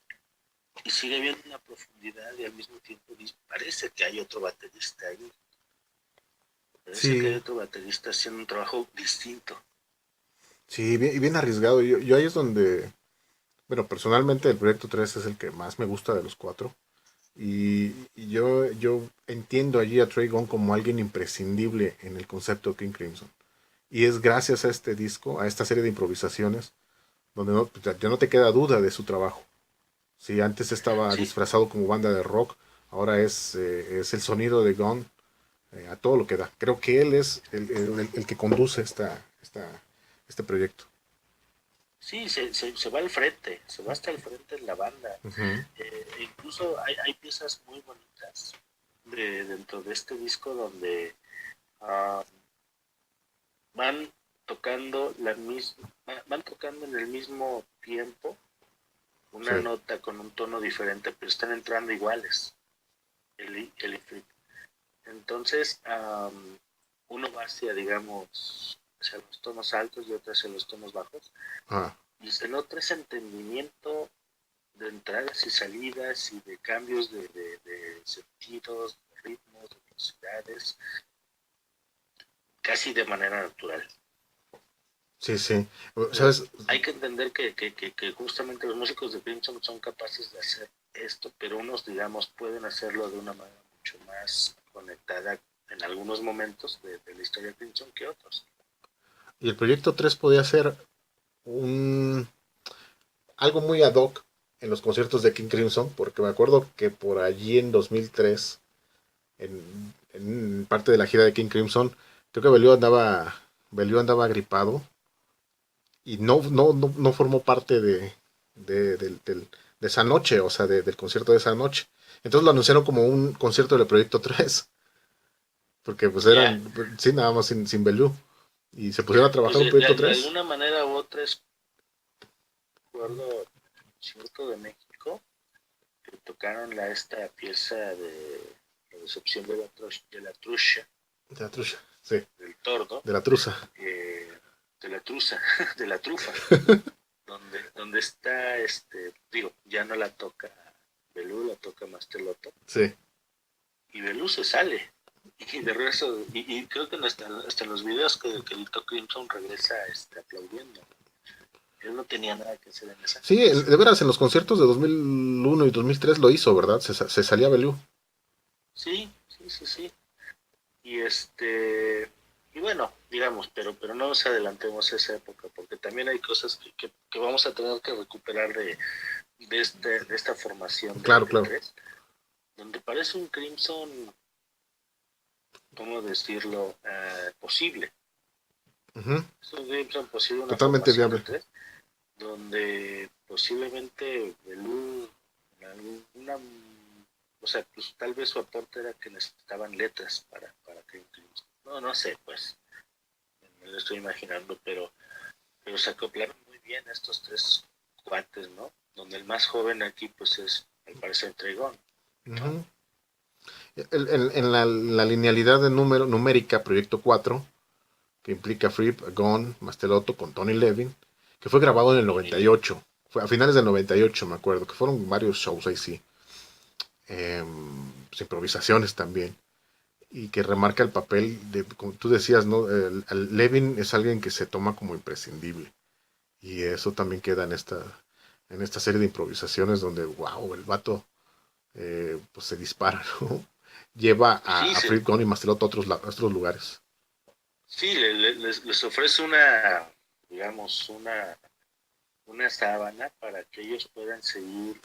y sigue habiendo una profundidad y al mismo tiempo parece que hay otro baterista ahí. Parece que hay Sí, otro baterista haciendo un trabajo distinto. sí, bien, bien arriesgado. Yo ahí es donde, bueno, personalmente el Proyecto 3 es el que más me gusta de los cuatro. Y yo entiendo allí a Trey Gunn como alguien imprescindible en el concepto de King Crimson. Y es gracias a este disco, a esta serie de improvisaciones, donde ya no te queda duda de su trabajo. Si antes estaba Sí, disfrazado como banda de rock, ahora es el sonido de Gunn a todo lo que da. Creo que él es el que conduce este proyecto. sí, se va al frente, se va hasta el frente en la banda. Ujú. Incluso hay piezas muy bonitas dentro de este disco donde uh, van tocando van tocando en el mismo tiempo una Sí. nota con un tono diferente, pero están entrando iguales, el ifrit. Entonces, uno va hacia, digamos, hacia los tonos altos y otro hacia los tonos bajos, Ah, y se nota ese entendimiento de entradas y salidas y de cambios de sentidos, de ritmos, de velocidades, casi de manera natural. sí, sí. Eh, ¿Sabes? Hay que entender que justamente los músicos de Crimson son capaces de hacer esto, pero unos, digamos, pueden hacerlo de una manera mucho más conectada en algunos momentos de la historia de Crimson que otros. Y el proyecto 3 podía ser un algo muy ad hoc en los conciertos de King Crimson, porque me acuerdo que por allí en 2003, en parte de la gira de King Crimson, creo que Belió andaba gripado y no formó parte de esa noche, o sea, del concierto de esa noche. Entonces lo anunciaron como un concierto del Proyecto 3, porque pues Ya, sí, nada más sin Belú. Y se pusieron a pues trabajar un Proyecto de 3. alguna manera u otra es recuerdo concierto de México que tocaron esta pieza de la decepción de la trucha, De la trucha, sí, del tordo, de la truza. de la truza, de la trufa, donde está, digo, ya no la toca Belú, la toca Mastelotto, Sí. y Belú se sale. Y de regreso, y creo que hasta en los videos que el Crimson regresa aplaudiendo. Él no tenía nada que hacer en esa Sí, canción. de veras, en los conciertos de 2001 y 2003 lo hizo, ¿verdad? Se salía Belú. Sí, sí, sí, sí. Y y bueno, digamos, pero no nos adelantemos a esa época, porque también hay cosas que vamos a tener que recuperar de esta formación Claro, de claro. tres, donde parece un Crimson, ¿cómo decirlo? Posible. Ujú. Es un Crimson posible, una Totalmente formación de viable. tres, donde posiblemente Belú, en alguna, o sea, pues tal vez su aporte era que necesitaban letras para Crimson. No, no sé, pues, me lo estoy imaginando, pero se acoplaron muy bien estos tres cuates, ¿no? Donde el más joven aquí, pues, es, al parecer, Tregón, ¿no? Ujú. En la linealidad de numérica, Proyecto 4, que implica Fripp, Gone, Mastelotto con Tony Levin, que fue grabado en el Tony noventa y Levin. ocho Fue a finales del 98 me acuerdo, que fueron varios shows ahí sí. Pues, improvisaciones también. Y que remarca el papel de, como tú decías, ¿no? Levin es alguien que se toma como imprescindible. Y eso también queda en esta serie de improvisaciones donde, wow, el vato pues se dispara, ¿no? Lleva Sí, a Fripp, Gunn y Mastelotto a otros lugares. sí, les ofrece una, digamos, una sábana para que ellos puedan seguir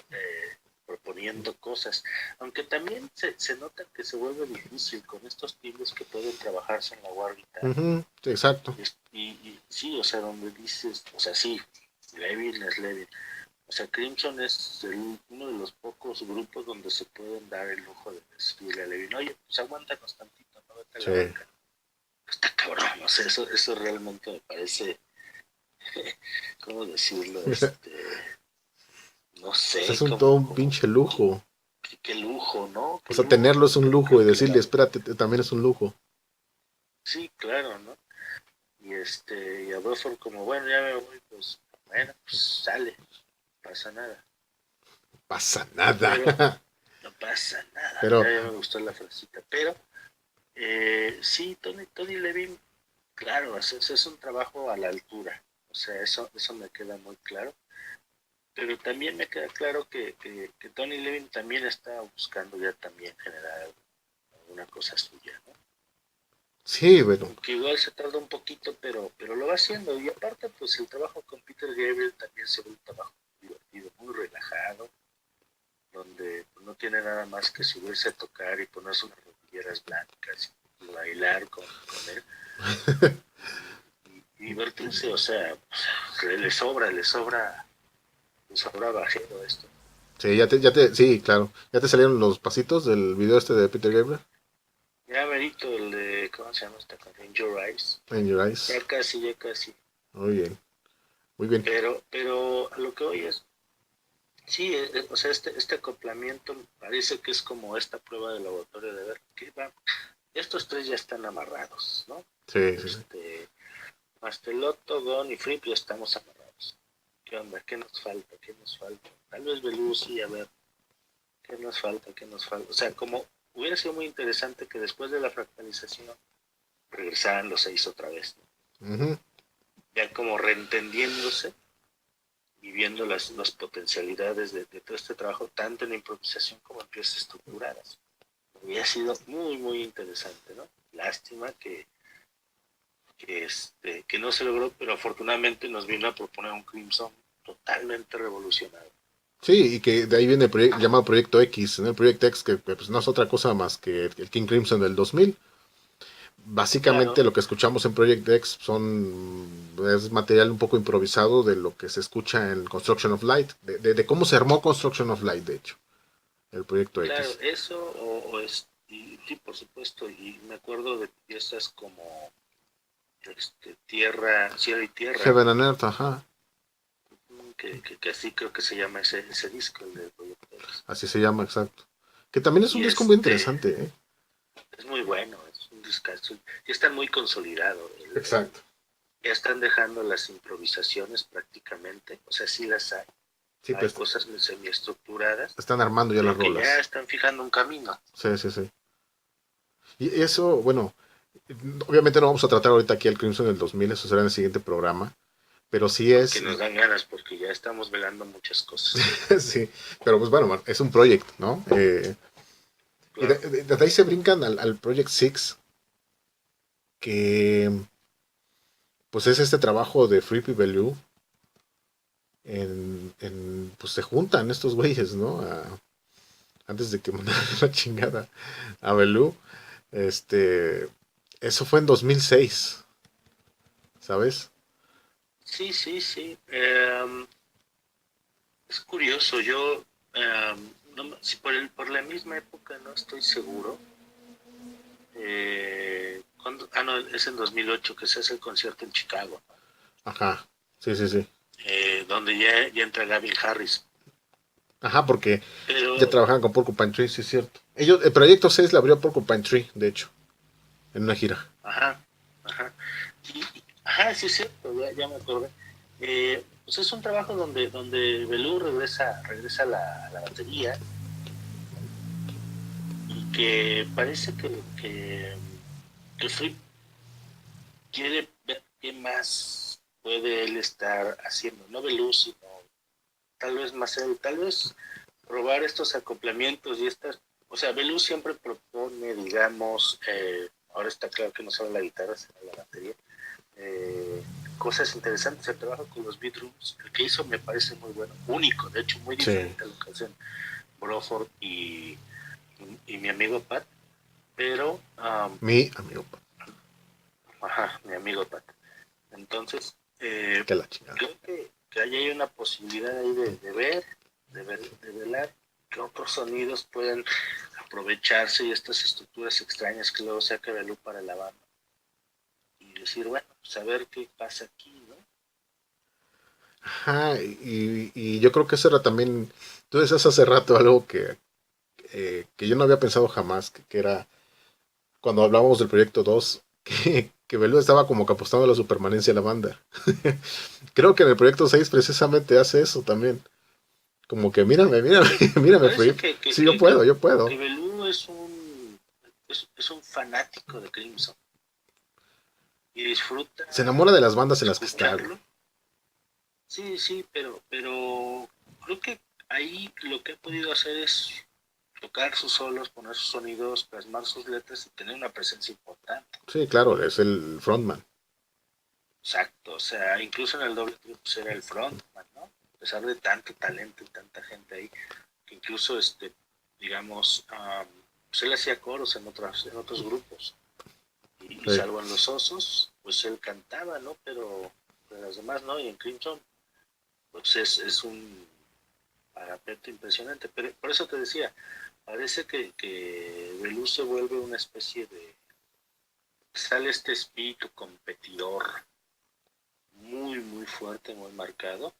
proponiendo cosas. Aunque también se nota que se vuelve difícil con estos timbres que pueden trabajarse en la War Guitar. Sí, exacto. Y sí, o sea, donde dices, o sea, sí, Levin es Levin. O sea, Crimson es uno de los pocos grupos donde se pueden dar el lujo de decirle a Levin, oye, pues aguántanos tantito, no vete a la Sí. banca. Está cabrón, o sea, eso realmente me parece, ¿cómo decirlo? No Pues sé, es todo un pinche lujo. qué lujo, ¿no? O Qué sea, lujo. tenerlo es un lujo y Creo que decirle, espérate, también es un lujo. sí, claro, ¿no? Y a Bufford como, bueno, ya me voy, pues, bueno, pues sale, no pasa nada. Pasa nada. Pero no pasa nada, Pero ya me gustó la frasita. Pero sí, Tony Levin, claro, es un trabajo a la altura. O sea, eso me queda muy claro. Pero también me queda claro que Tony Levin también está buscando ya también generar alguna cosa suya, ¿no? sí, bueno, Que igual se tarda un poquito, pero lo va haciendo. Y aparte, pues el trabajo con Peter Gabriel también se ve un trabajo divertido, muy relajado, donde no tiene nada más que subirse a tocar y ponerse unas rodilleras blancas y bailar con él y divertirse. O sea, le sobra bajero esto. sí, sí, claro. ¿Ya te salieron los pasitos del video este de Peter Gabriel? Ya verito el de, ¿cómo se llama esta canción? In Your Eyes. In Your Eyes. Ya casi, ya casi. Muy bien, muy bien. Pero a lo que hoy es, sí, o sea, este acoplamiento parece que es como esta prueba de laboratorio de ver que estos tres ya están amarrados, ¿no? Sí, sí, sí. Mastelotto, Gon y Fripp ya estamos amarrados. ¿Qué onda? ¿Qué nos falta? ¿Qué nos falta? Tal vez Belushi, a ver, ¿qué nos falta? ¿Qué nos falta? O sea, como hubiera sido muy interesante que después de la fractalización regresaran los seis otra vez, ¿no? Ujú. Ya como reentendiéndose y viendo las potencialidades de todo este trabajo, tanto en improvisación como en piezas estructuradas. Hubiera sido muy, muy interesante, ¿no? Lástima que no se logró, pero afortunadamente nos vino a proponer un Crimson totalmente revolucionario. Sí, y que de ahí viene el llamado Proyecto X, ¿no? El Proyecto X que pues, no es otra cosa más que el King Crimson del 2000. Básicamente Claro, lo que escuchamos en Project X es material un poco improvisado de lo que se escucha en Construction of Light, de cómo se armó Construction of Light, de hecho, el Proyecto claro, X. eso y sí, por supuesto, y me acuerdo de piezas como Cielo y Tierra, Heaven and Earth, ajá, que así creo que se llama ese disco, el de Proyecto X. así se llama, exacto. Que también es un Y disco muy interesante, ¿eh? es muy bueno, es un discazo. Ya están muy consolidados. Exacto. Ya están dejando las improvisaciones prácticamente, o sea, sí las hay. Sí, Hay pues cosas semiestructuradas, están armando ya las pero que ya rolas. están fijando un camino. Sí, sí, sí. Y eso, bueno, obviamente no vamos a tratar ahorita aquí el Crimson del 2000, eso será en el siguiente programa. Pero sí Porque es, nos dan ganas, porque ya estamos velando muchas cosas. sí, pero pues bueno, es un proyecto, ¿no? Y Claro. de ahí se brincan al Project Six, que pues es este trabajo de Fripp y Bellew. Pues se juntan estos güeyes, ¿no? Antes de que mandaran la chingada a Bellew. Este, eso fue en 2006, ¿sabes? Sí, sí, sí. Es curioso, yo, no, si por la misma época no estoy seguro. No, es en 2008 que se hace el concierto en Chicago, Ajá, sí, sí, sí. donde ya entra Gavin Harris. Ajá, porque ya Pero, trabajaban con Porcupine Tree, sí es cierto. El proyecto 6 le abrió Porcupine Tree, de hecho, en una gira. ajá, ajá. Ajá, sí es cierto, ya me acordé. Pues es un trabajo donde Belú regresa a la batería y que parece que Fripp quiere ver qué más puede él estar haciendo. No Belú, sino tal vez más serio, tal vez probar estos acoplamientos y estas, o sea, Belú siempre propone, digamos, ahora está claro que no solo la guitarra, sino la batería, cosas interesantes. El trabajo con los beatrooms, el que hizo me parece muy bueno, único, de hecho muy diferente a lo que hacen Bruford y mi amigo Pat, pero Mi amigo. mi amigo Pat. Entonces, Que la chingada. creo que ahí hay una posibilidad ahí de velar que otros sonidos pueden aprovecharse y estas estructuras extrañas que luego saca Belú para la banda y decir, bueno, pues a ver qué pasa aquí, ¿no? Ajá, y yo creo que eso era también, tú decías hace rato algo que yo no había pensado jamás, que era cuando hablábamos del proyecto 2 que Belú estaba como que apostando a la supermanencia de la banda. Creo que en el proyecto 6 precisamente hace eso también. Como que mírame, mírame, Parece Flip. Sí, yo que puedo. Belú es un fanático de Crimson y disfruta Se enamora de las bandas en las que está, güey. escucharlo. Sí, sí, pero creo que ahí lo que ha podido hacer es tocar sus solos, poner sus sonidos, plasmar sus letras y tener una presencia importante. Sí, claro, es el frontman. Exacto, o sea, incluso en el doble trip pues era el frontman, ¿no? A pesar de tanto talento y tanta gente ahí, que incluso, digamos, pues él hacía coros en otros grupos. Y Sí. salvo en Los Osos, pues él cantaba, ¿no? Pero las demás no, y en Crimson, pues es un parapeto impresionante. Pero por eso te decía, parece que Belú se vuelve una especie de... Sale este espíritu competidor muy, muy fuerte, muy marcado.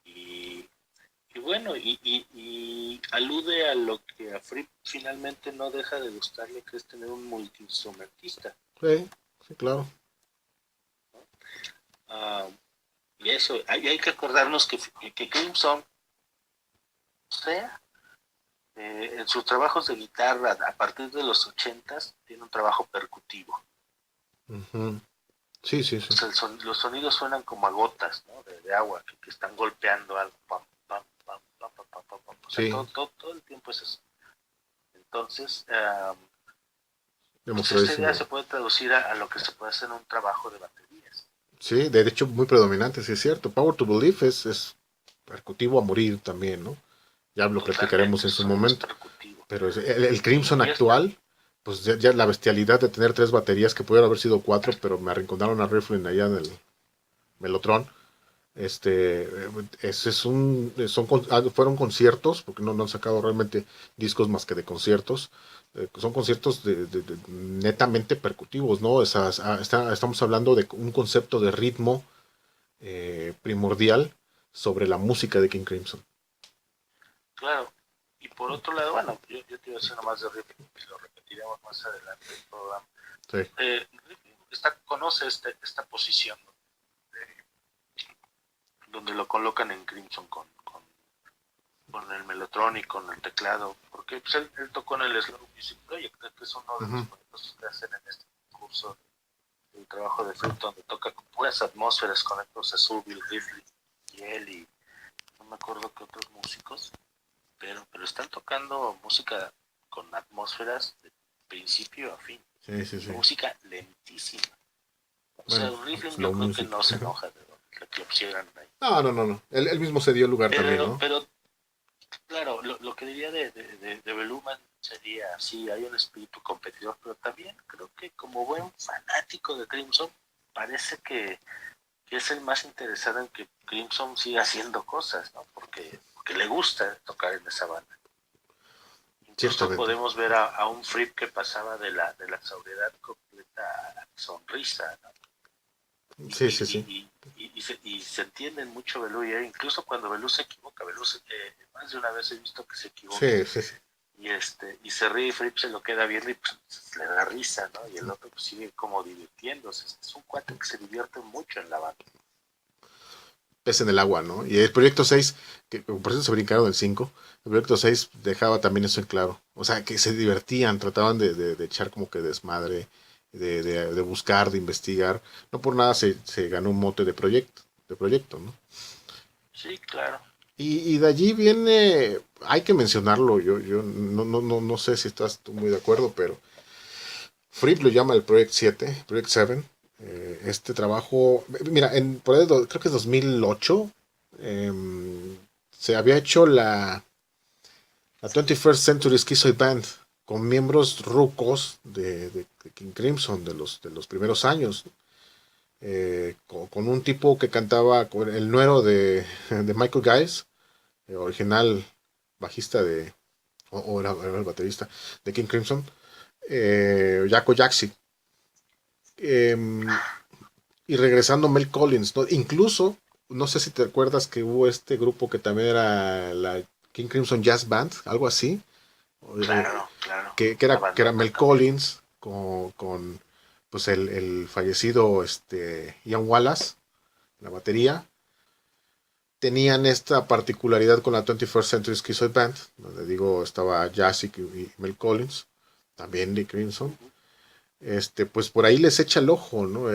Y, y bueno, y alude a lo que a Fripp finalmente no deja de gustarle, que es tener un multiinstrumentista. Sí, sí, claro. Uh, y eso, hay que acordarnos que Crimson, o sea, en sus trabajos de guitarra a partir de los 80s tiene un trabajo percutivo. Uh-huh. Sí, sí, sí. O sea, los sonidos suenan como a gotas, ¿no? De agua que están golpeando algo. Pam, pam, pam, pam, pam, pam, pam, pam. O sea, Sí. todo el tiempo es eso. Entonces, pues esta idea se puede traducir a lo que se puede hacer en un trabajo de baterías. Sí, de hecho muy predominante, sí es cierto. Power to Believe es percutivo a morir también, ¿no? Ya lo platicaremos en su momento. Pero el Crimson actual, pues ya la bestialidad de tener 3 baterías que pudieron haber sido 4, pero me arrinconaron a Riflin allá en el Melotron. Fueron conciertos, porque no han sacado realmente discos más que de conciertos. Son conciertos de netamente percutivos, ¿no? Estamos hablando de un concepto de ritmo primordial sobre la música de King Crimson. Claro, y por otro lado, bueno, yo te iba a decir nomás de Riffing, y lo repetiremos más adelante en el programa. Sí. Conoce esta posición donde lo colocan en Crimson con el Mellotron y con el teclado, porque pues, él tocó en el Slow Music Project, que es uno de los proyectos que hacen en este curso del trabajo de Fripp, donde toca con puras atmósferas con estos Azul, Bill Riffley y él y no me acuerdo qué otros músicos, pero están tocando música con atmósferas de principio a fin. Sí, sí, sí. Música lentísima. O bueno, sea, Rifflin yo creo que no se enoja de que lo pusieran ahí. No. Él mismo se dio el lugar también, ¿no? Pero claro, lo que diría de Beluman sería, sí, hay un espíritu competidor, pero también creo que como buen fanático de Crimson, parece que es el más interesado en que Crimson siga haciendo cosas, ¿no? Porque le gusta tocar en esa banda. Incluso podemos ver a un Fripp que pasaba de la sobriedad completa a la sonrisa, ¿no? Sí. Y se entienden mucho Belú, y incluso cuando Belú se equivoca, más de una vez he visto que se equivoca. Sí. Y se ríe y Fripp se lo queda viendo y pues, le da risa, ¿no? Y el otro pues, sigue como divirtiéndose. Es un cuate que se divierte mucho en la banda. Pez en el agua, ¿no? Y el proyecto 6, que por eso se brincaron el 5, el proyecto 6 dejaba también eso en claro. O sea, que se divertían, trataban de echar como que desmadre, de buscar, de investigar. No por nada se ganó un mote de proyecto, ¿no? Sí, claro. Y de allí viene, hay que mencionarlo, yo no sé si estás tú muy de acuerdo, pero Fripp lo llama el Project 7, Project 7. Este trabajo, mira, por ahí creo que es 2008, se había hecho la 21st Century Schizoid Band con miembros rucos de King Crimson de los primeros años, con un tipo que cantaba con el nuero de Michael Giles, original bajista era el baterista de King Crimson, Jaco Jackson, y regresando Mel Collins, ¿no? Incluso, no sé si te acuerdas que hubo este grupo que también era la King Crimson Jazz Band, algo así, Claro, claro. La que era bandota Mel también. Collins pues el fallecido Ian Wallace, la batería. Tenían esta particularidad con la 21st Century Schizoid Band, donde digo estaba Jazzy y Mel Collins, también de Crimson. Ujú. Pues por ahí les echa el ojo, ¿no?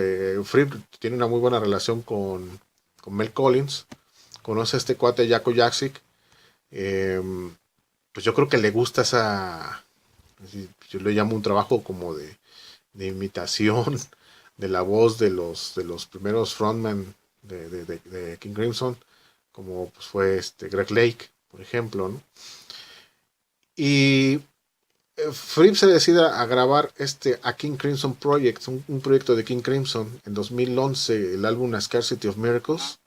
Fripp tiene una muy buena relación con Mel Collins, conoce a este cuate Jaco Jaksic, eh, pues yo creo que le gusta yo le llamo un trabajo como de imitación de la voz de los primeros frontmen de King Crimson, como pues fue Greg Lake, por ejemplo, ¿no? Y Fripp se decide a grabar A King Crimson Project, un proyecto de King Crimson en 2011, el álbum A Scarcity of Miracles,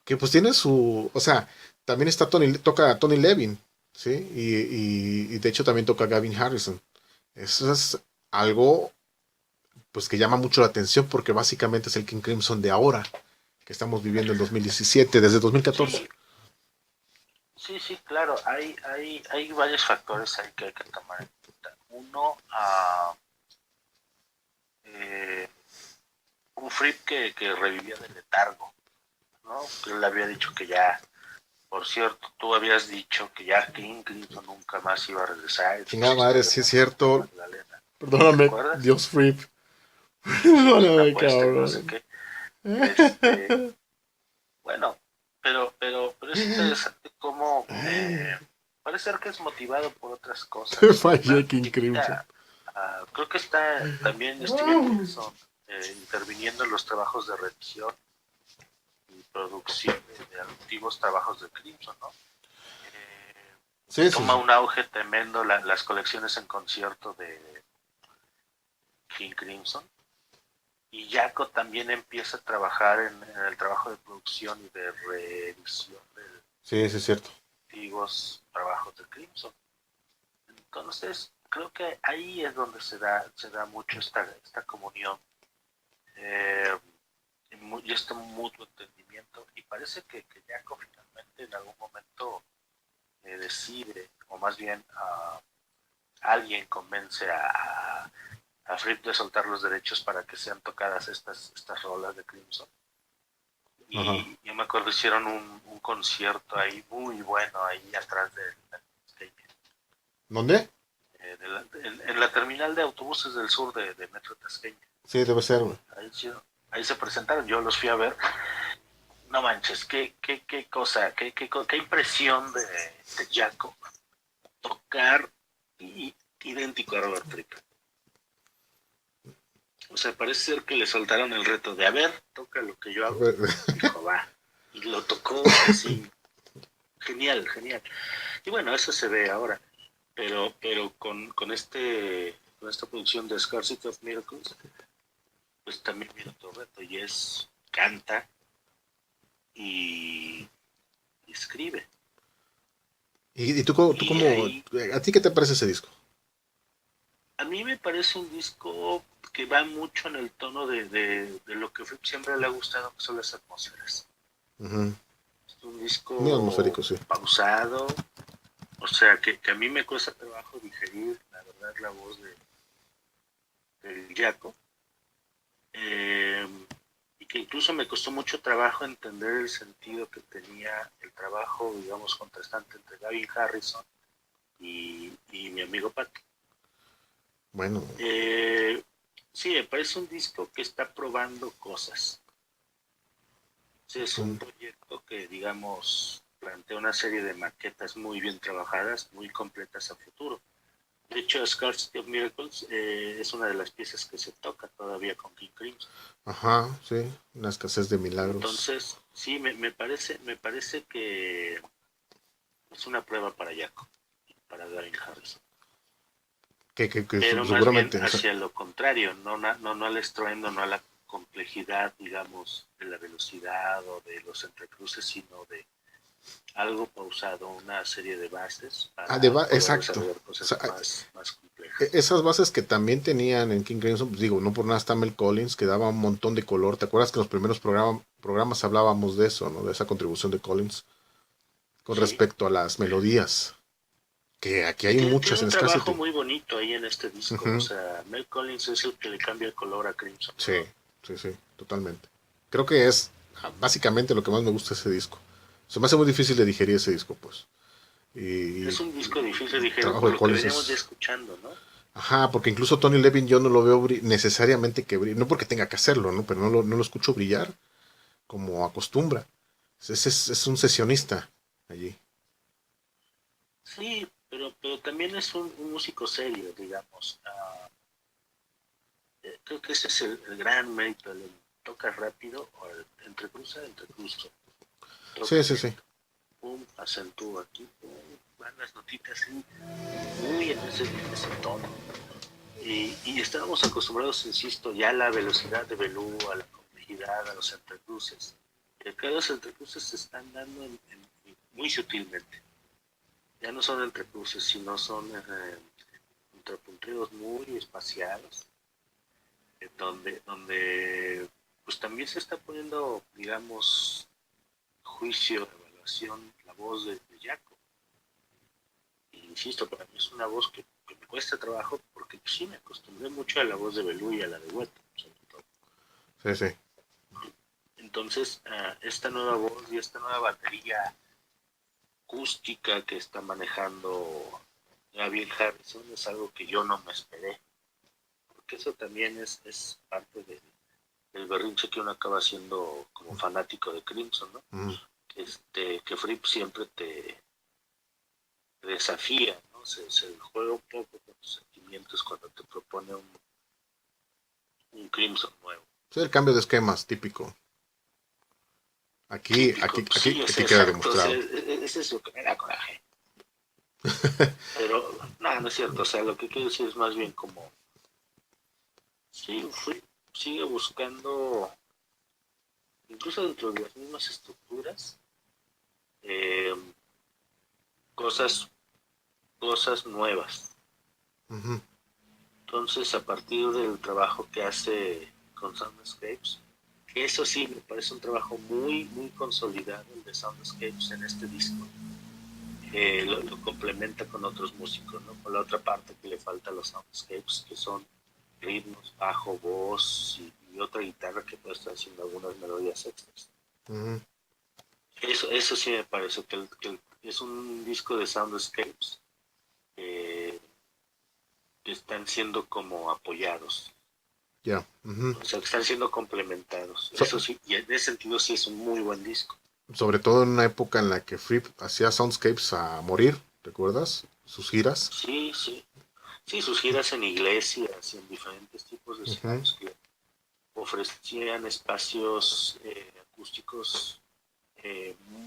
que pues tiene o sea, también toca Tony Levin, ¿sí? Y de hecho también toca Gavin Harrison. Eso es algo pues que llama mucho la atención porque básicamente es el King Crimson de ahora, que estamos viviendo en 2017, desde 2014. Sí, sí, sí, claro. Hay varios factores ahí que hay que tomar en cuenta. Uno, eh, un Fripp que revivía del letargo, ¿no? Que él había dicho que ya, por cierto, tú habías dicho que ya King Crimson nunca más iba a regresar, y Chingada pusiste madre, el sí es ejemplo con cierto. Magdalena. ¿Te Perdóname, acuerdas? Dios Fripp. Hicimos una Perdóname, apuesta y no sé cabrón. qué. Este, bueno, pero es interesante cómo parece ser que es motivado por otras Te cosas. fallé, King Y Crimson. mira, creo que está también Steven Wilson interviniendo en los trabajos de revisión y producción de antiguos trabajos de Crimson, ¿no? Eh, Sí, sí, Toma sí. un auge tremendo las colecciones en concierto de King Crimson. Y Jaco también empieza a trabajar en el trabajo de producción y de revisión de Sí, sí es cierto. antiguos trabajos de Crimson. Entonces, creo que ahí es donde se da mucho esta comunión eh, y este mutuo entendimiento. Y parece que Jaco finalmente en algún momento decide, o más bien alguien convence a Fripp de soltar los derechos para que sean tocadas estas rolas de Crimson. Ajá. Y yo me acuerdo hicieron un concierto ahí muy bueno ahí atrás del Tasqueña, ¿Dónde? en la terminal de autobuses del sur de Metro Tasqueña. Sí, debe ser, güey. Ahí, ahí se presentaron, yo los fui a ver. No manches, qué cosa, qué impresión de Jaco tocar idéntico a Robert Fripp. O sea, parece ser que le soltaron el reto de, a ver, toca lo que yo hago. Dijo, va. Y lo tocó así, genial, genial. Y bueno, eso se ve ahora. Pero con esta producción de Scarcity of Miracles, pues también viene otro reto y es canta y escribe. ¿Y tú Y cómo, ahí, a ti qué te parece ese disco? a mí me parece un disco que va mucho en el tono de lo que siempre le ha gustado, que son las atmósferas. Ujú. Es un Muy disco atmosférico, sí. pausado, o sea, que a mí me cuesta trabajo digerir, la verdad, la voz del Jaco. Eh, y que incluso me costó mucho trabajo entender el sentido que tenía el trabajo, digamos, contrastante entre Gavin Harrison y mi amigo Pato. Bueno, Eh, sí, me parece un disco que está probando cosas. Sí, es un un- proyecto que, digamos, plantea una serie de maquetas muy bien trabajadas, muy completas a futuro. De hecho, Scarcity of Miracles es una de las piezas que se toca todavía con King Crimson. Ajá, sí, una escasez de milagros. Entonces, sí, me parece que es una prueba para Jaco, para Gavin Harrison. Que Pero más bien seguramente, o sea, hacia lo contrario, no al estruendo, no a la complejidad, digamos, de la velocidad o de los entrecruces, sino de algo pausado, una serie de bases para poder exacto. desarrollar O cosas sea, más complejas. esas bases que también tenían en King Crimson, pues digo, no por nada está Mel Collins, que daba un montón de color. ¿Te acuerdas que en los primeros programas hablábamos de eso, ¿no? De esa contribución de Collins con Sí, respecto a las melodías, que aquí hay tiene muchas en un trabajo Scarcity. muy bonito ahí en este disco. O Ujú. sea, Mel Collins es el que le cambia el color a Crimson. Sí, sí, totalmente. Creo que es básicamente lo que más me gusta de ese disco. Se me hace muy difícil de digerir ese disco, pues. Y Es un disco difícil, el dijeron, trabajo por de lo que Collins veníamos ya es... escuchando, ¿no? Ajá, porque incluso Tony Levin yo no lo veo necesariamente que brille, no porque tenga que hacerlo, ¿no? Pero no lo escucho brillar como acostumbra. Es un sesionista allí. Sí, pero también es un músico serio, digamos. Creo que ese es el gran mérito. Toca rápido, o entrecruza. Sí, Toca sí, sí. lento. Pum, acentúa aquí, pum, van las notitas así, muy en ese tono. Y estábamos acostumbrados, insisto, ya a la velocidad de Belú, a la complejidad, a los entrecruces. Y acá los entrecruces se están dando muy sutilmente. Ya no son entrecruces, sino son contrapunteos muy espaciados, donde pues también se está poniendo, digamos, juicio, evaluación, la voz de Jaco. Y insisto, para mí es una voz que me cuesta trabajo porque pues, sí me acostumbré mucho a la voz de Belú y a la de Hueto, sobre todo. Sí, sí. Entonces, esta nueva voz y esta nueva batería acústica que está manejando Gabriel Harrison es algo que yo no me esperé. Porque eso también es parte del berrinche que uno acaba haciendo como fanático de Crimson, ¿no? Mm. Que Fripp siempre te desafía, ¿no? Se juega un poco con tus sentimientos cuando te propone un Crimson nuevo. Sí, el cambio de esquemas, típico. Aquí, Típico, sí, es aquí queda exacto, o sea, demostrado. ese es lo que me da coraje. Pero, no es cierto, o sea, lo que quiero decir es más bien como, sí, Fripp sigue buscando, incluso dentro de las mismas estructuras, eh, cosas, cosas nuevas. Ujú. Entonces, a partir del trabajo que hace con Soundscapes, que eso sí me parece un trabajo muy consolidado, el de Soundscapes en este disco, lo complementa con otros músicos, ¿no? Con la otra parte que le falta a los Soundscapes, que son ritmos, bajo, voz y otra guitarra que puede estar haciendo algunas melodías extras. Ujú. Eso sí me parece que es un disco de Soundscapes que están siendo como apoyados. Ya. Ujú. O sea, que están siendo complementados. So- Eso sí, y en ese sentido sí es un muy buen disco. Sobre todo en una época en la que Fripp hacía soundscapes a morir, ¿recuerdas? Sus giras. Sí, sí. Sí, sus giras en iglesias y en diferentes tipos de Ujú. escenarios que ofrecían espacios acústicos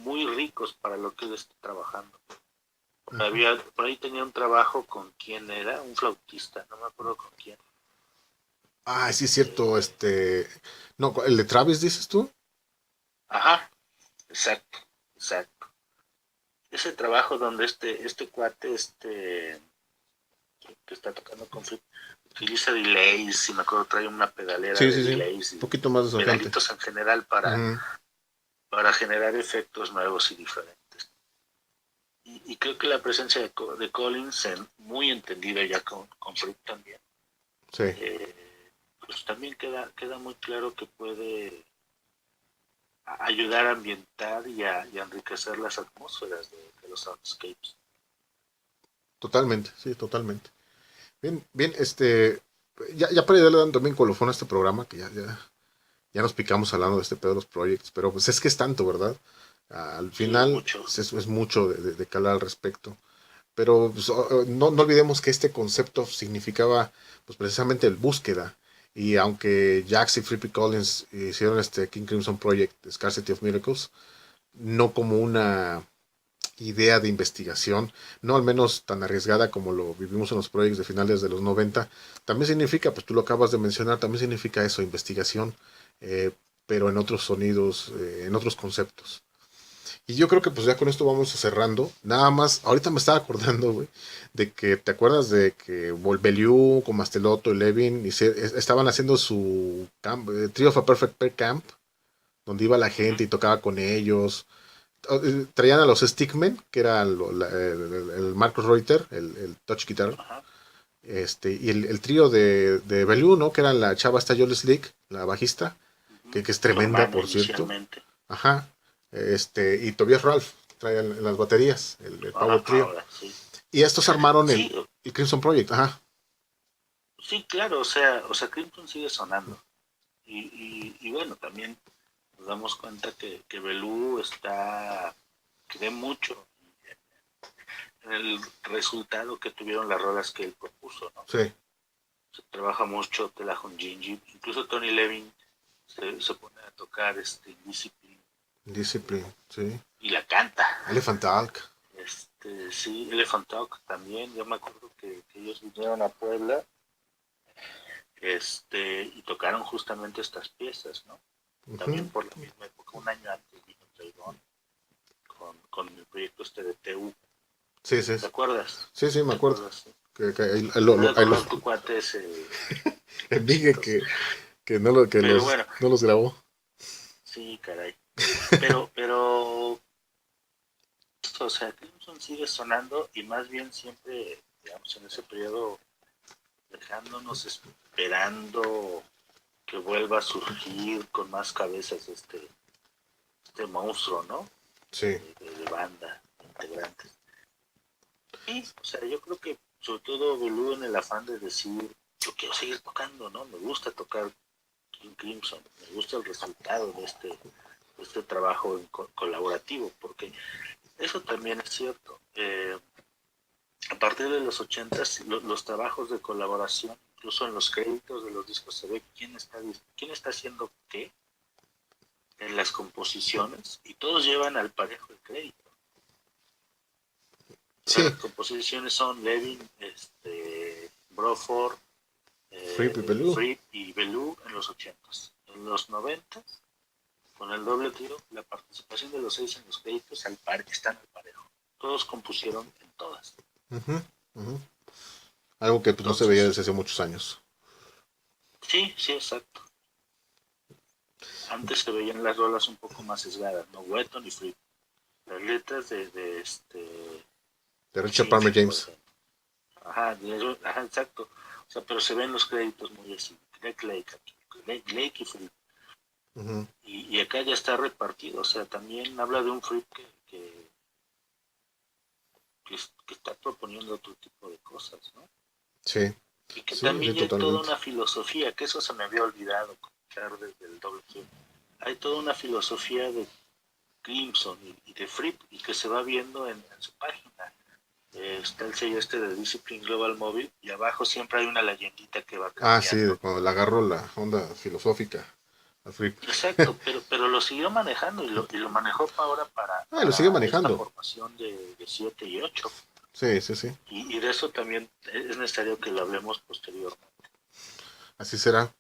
muy ricos para lo que él está trabajando. Ujú. Por ahí tenía un trabajo con quién era, un flautista, no me acuerdo con quién. Ah, sí es cierto, no, el de Travis dices tú. Ajá, exacto, exacto. Ese trabajo donde este cuate, que está tocando con utiliza delays, y me acuerdo trae una pedalera Sí, de sí, sí. Un delays y poquito más desgastante. pedalitos en general Ujú. para generar efectos nuevos y diferentes. Y creo que la presencia de Collins, muy entendida ya con Fripp también, Sí, pues también queda muy claro que puede ayudar a ambientar y a enriquecer las atmósferas de los soundscapes. totalmente, sí, totalmente. Bien, bien, ya para ir darle también colofón a este programa, que ya nos picamos hablando de este pedo de los projects, pero pues es que es tanto, ¿verdad? Al Sí, final mucho. es mucho de calar al respecto. Pero pues, no olvidemos que este concepto significaba pues precisamente el búsqueda. Y aunque Jax y Fripp y Collins hicieron este King Crimson Project, Scarcity of Miracles, no como una idea de investigación, no al menos tan arriesgada como lo vivimos en los proyectos de finales de los 90, también significa, pues tú lo acabas de mencionar, también significa eso, investigación, eh, pero en otros sonidos, en otros conceptos. Y yo creo que pues ya con esto vamos cerrando. Nada más, ahorita me estaba acordando, güey, de que te acuerdas de que Volbeliu con Mastelotto y Levin estaban haciendo su Trio of a Perfect Pair Camp, donde iba la Ujú. gente y tocaba con ellos. Traían a los Stickmen, que era el Marcus Reuter, el touch guitar, Ajá. y el trío de Bellew, ¿no? Que eran la chava esta Jolie Slick, la bajista, Ujú. que es Su tremenda, hermana por cierto. inicialmente. Ajá. Y Tobias Ralph traían las baterías, el Ajá, Power Trio. ahora sí. Y estos armaron Sí, el Crimson Project, ajá. sí, claro, o sea, Clinton sigue sonando. Y bueno, también nos damos cuenta que Belú cree mucho en el resultado que tuvieron las rolas que él propuso, ¿no? Sí, Se trabaja mucho Telahon Gingy, incluso Tony Levin se pone a tocar Discipline Discipline, sí. y la canta. Elephant Talk. Sí, Elephant Talk también, yo me acuerdo que ellos vinieron a Puebla y tocaron justamente estas piezas, ¿no? También Ujú. por la misma época, un año antes vino Traidón con el proyecto de TU. Sí, sí, ¿Te acuerdas? sí, sí, me ¿Te acuerdo. acuerdas? Sí. Que Me de acordar tu cuate ese dije chistoso. que no lo, que Pero bueno, no los grabó. sí, caray. Pero, o sea, Crimson sigue sonando y más bien siempre, digamos, en ese periodo dejándonos esperando que vuelva a surgir con más cabezas este monstruo, ¿no? Sí. De banda, de integrantes. Sí, o sea, yo creo que sobre todo Belú en el afán de decir, yo quiero seguir tocando, ¿no? Me gusta tocar King Crimson, me gusta el resultado de este trabajo colaborativo, porque eso también es cierto. A partir de los 80s, los trabajos de colaboración, incluso en los créditos de los discos, se ve quién está haciendo qué en las composiciones y todos llevan al parejo el crédito. O sea, Sí, las composiciones son Levin, Broford, Free Belú. Fripp y Belú en los 80s. En los 90s, con el doble tiro, la participación de los 6 en los créditos están al parejo. Todos compusieron en todas. Ujú, ujú. Algo que pues, no se veía Entonces, desde hace muchos años. sí, sí, exacto. Antes se veían las rolas un poco más sesgadas, ¿no? Wetton y Fripp. Las letras De de Richard Palmer Chinch, por James. ejemplo. Ajá, exacto. O sea, pero se ven los créditos muy así. Greg Lake aquí, Greg Lake y Fripp. Ujú. Y acá ya está repartido. O sea, también habla de un Fripp que está proponiendo otro tipo de cosas, ¿no? Sí, Y que sí, sí, también ya hay toda totalmente. una filosofía, que eso se me había olvidado comentar desde el doble kill. Hay toda una filosofía de Crimson y de Fripp y que se va viendo en su página. Está el sello de Discipline Global Mobile y abajo siempre hay una leyendita que va Ah, sí, cambiando. cuando le agarro la onda filosófica al Fripp. Exacto, pero lo siguió manejando y lo manejó ahora Lo sigue para esta manejando. formación de 7 y 8. Sí, sí, sí. Y de eso también es necesario que lo hablemos posteriormente. Así será.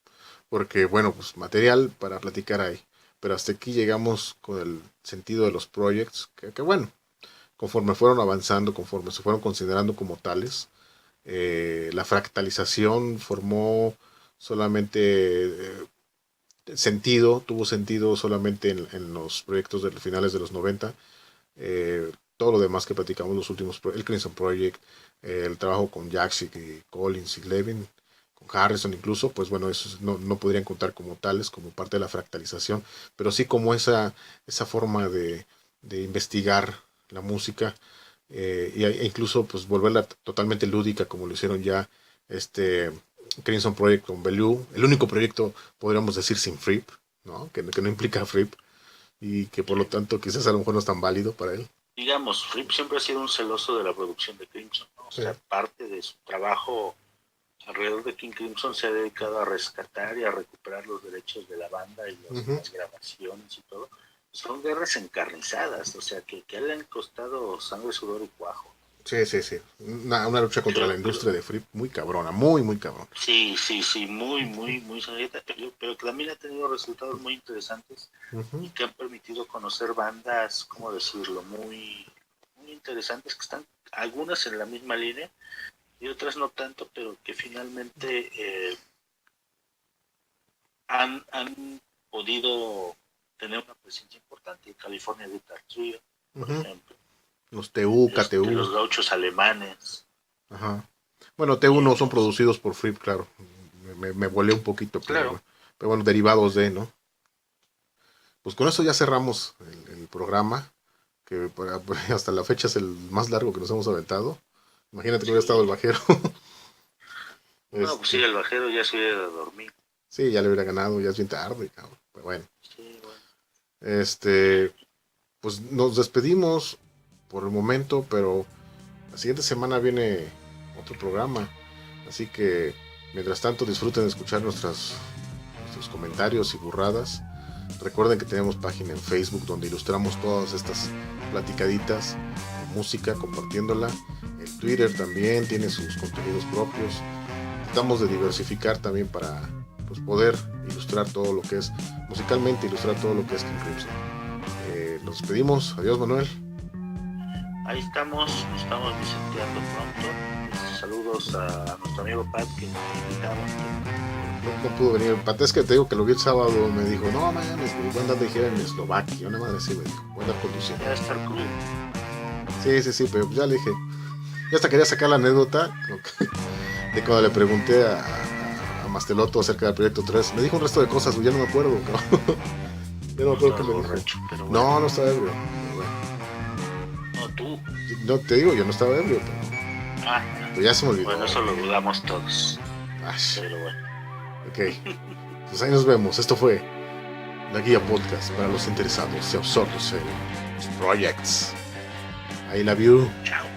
Porque, bueno, pues material para platicar hay. Pero hasta aquí llegamos con el sentido de los projects. Que bueno, conforme fueron avanzando, conforme se fueron considerando como tales, la fractalización formó solamente tuvo sentido solamente en los proyectos de los finales de los 90. Todo lo demás que platicamos, los últimos, el Crimson Project, el trabajo con Jax y Collins y Levin, con Harrison incluso, pues bueno, esos no podrían contar como tales, como parte de la fractalización, pero sí como esa forma de investigar la música e incluso pues volverla totalmente lúdica como lo hicieron ya este Crimson Project con Bellew, el único proyecto podríamos decir sin Fripp, ¿no? Que no implica Fripp, y que por lo tanto quizás a lo mejor no es tan válido para él. Digamos, Fripp siempre ha sido un celoso de la producción de Crimson, ¿no? O sea, parte de su trabajo alrededor de King Crimson se ha dedicado a rescatar y a recuperar los derechos de la banda y las grabaciones y todo. Son guerras encarnizadas, o sea, que le han costado sangre, sudor y cuajo. Sí. Una lucha contra la industria de Fripp muy cabrona, muy cabrona. Sí, muy sangrienta, pero que también ha tenido resultados muy interesantes y que han permitido conocer bandas, ¿cómo decirlo? Muy interesantes, que están algunas en la misma línea y otras no tanto, pero que finalmente han podido tener una presencia importante. California Guitar Trio, por ejemplo. Los TU, KTU. Los gauchos alemanes. Ajá. Bueno, TU no son producidos por Fripp, claro. Me volé un poquito, pero bueno, derivados de, ¿no? Pues con eso ya cerramos el programa, que hasta la fecha es el más largo que nos hemos aventado. Imagínate que hubiera estado el bajero. No, pues sí, el bajero ya se hubiera dormido. Sí, ya le hubiera ganado, ya es bien tarde, cabrón. Pero bueno. Sí, bueno. Pues nos despedimos por el momento, pero la siguiente semana viene otro programa. Así que, mientras tanto, disfruten de escuchar nuestros comentarios y burradas. Recuerden que tenemos página en Facebook donde ilustramos todas estas platicaditas de música, compartiéndola. El Twitter también tiene sus contenidos propios. Tratamos de diversificar también para pues, poder ilustrar todo lo que es, musicalmente ilustrar todo lo que es King Crimson. Nos despedimos. Adiós, Manuel. Ahí estamos vicenteando pronto. Saludos a nuestro amigo Pat, que nos invitamos. No pudo venir. Pat, es que te digo que lo vi el sábado. Me dijo, no mames, voy a andar de gira en Eslovaquia. Yo nada más así, me dijo, voy a andar conduciendo. Ya estar crudo. Sí, pero ya le dije. Yo hasta quería sacar la anécdota de cuando le pregunté a Mastelotto acerca del Proyecto 3. Me dijo un resto de cosas, ya no me acuerdo. Ya no me acuerdo qué me dijo. Bueno. No estaba ebrio. No, tú. No, te digo, yo no estaba ebrio. Pero ya se me olvidó. Bueno, eso lo dudamos todos. Pero bueno. Ok. Pues ahí nos vemos. Esto fue la Guía Podcast para los interesados y absortos en los projects. I love you. Chao.